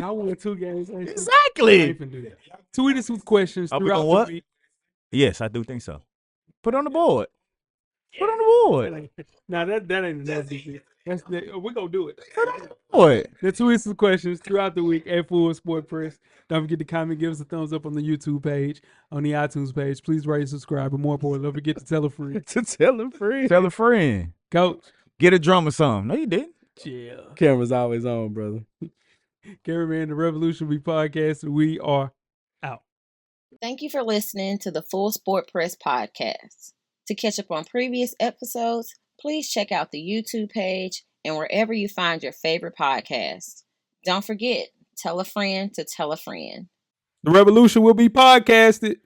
I won 2 games. Exactly. Tweet us with questions throughout what? the week. Yes, I do think so. Put it on the board. Put it on the board. Now that ain't enough defense. We're gonna do it. What? The tweet us with questions throughout the week at Full Sport Press. Don't forget to comment, give us a thumbs up on the YouTube page, on the iTunes page. Please rate and subscribe. But more importantly, don't forget to tell a friend. Tell a friend. Coach. Get a drum or something. No, you didn't. Yeah. Camera's always on, brother. Cameraman, the Revolutionary Podcast. We are out. Thank you for listening to the Full Sport Press Podcast. To catch up on previous episodes, please check out the YouTube page and wherever you find your favorite podcast. Don't forget, tell a friend to tell a friend. The Revolution will be podcasted.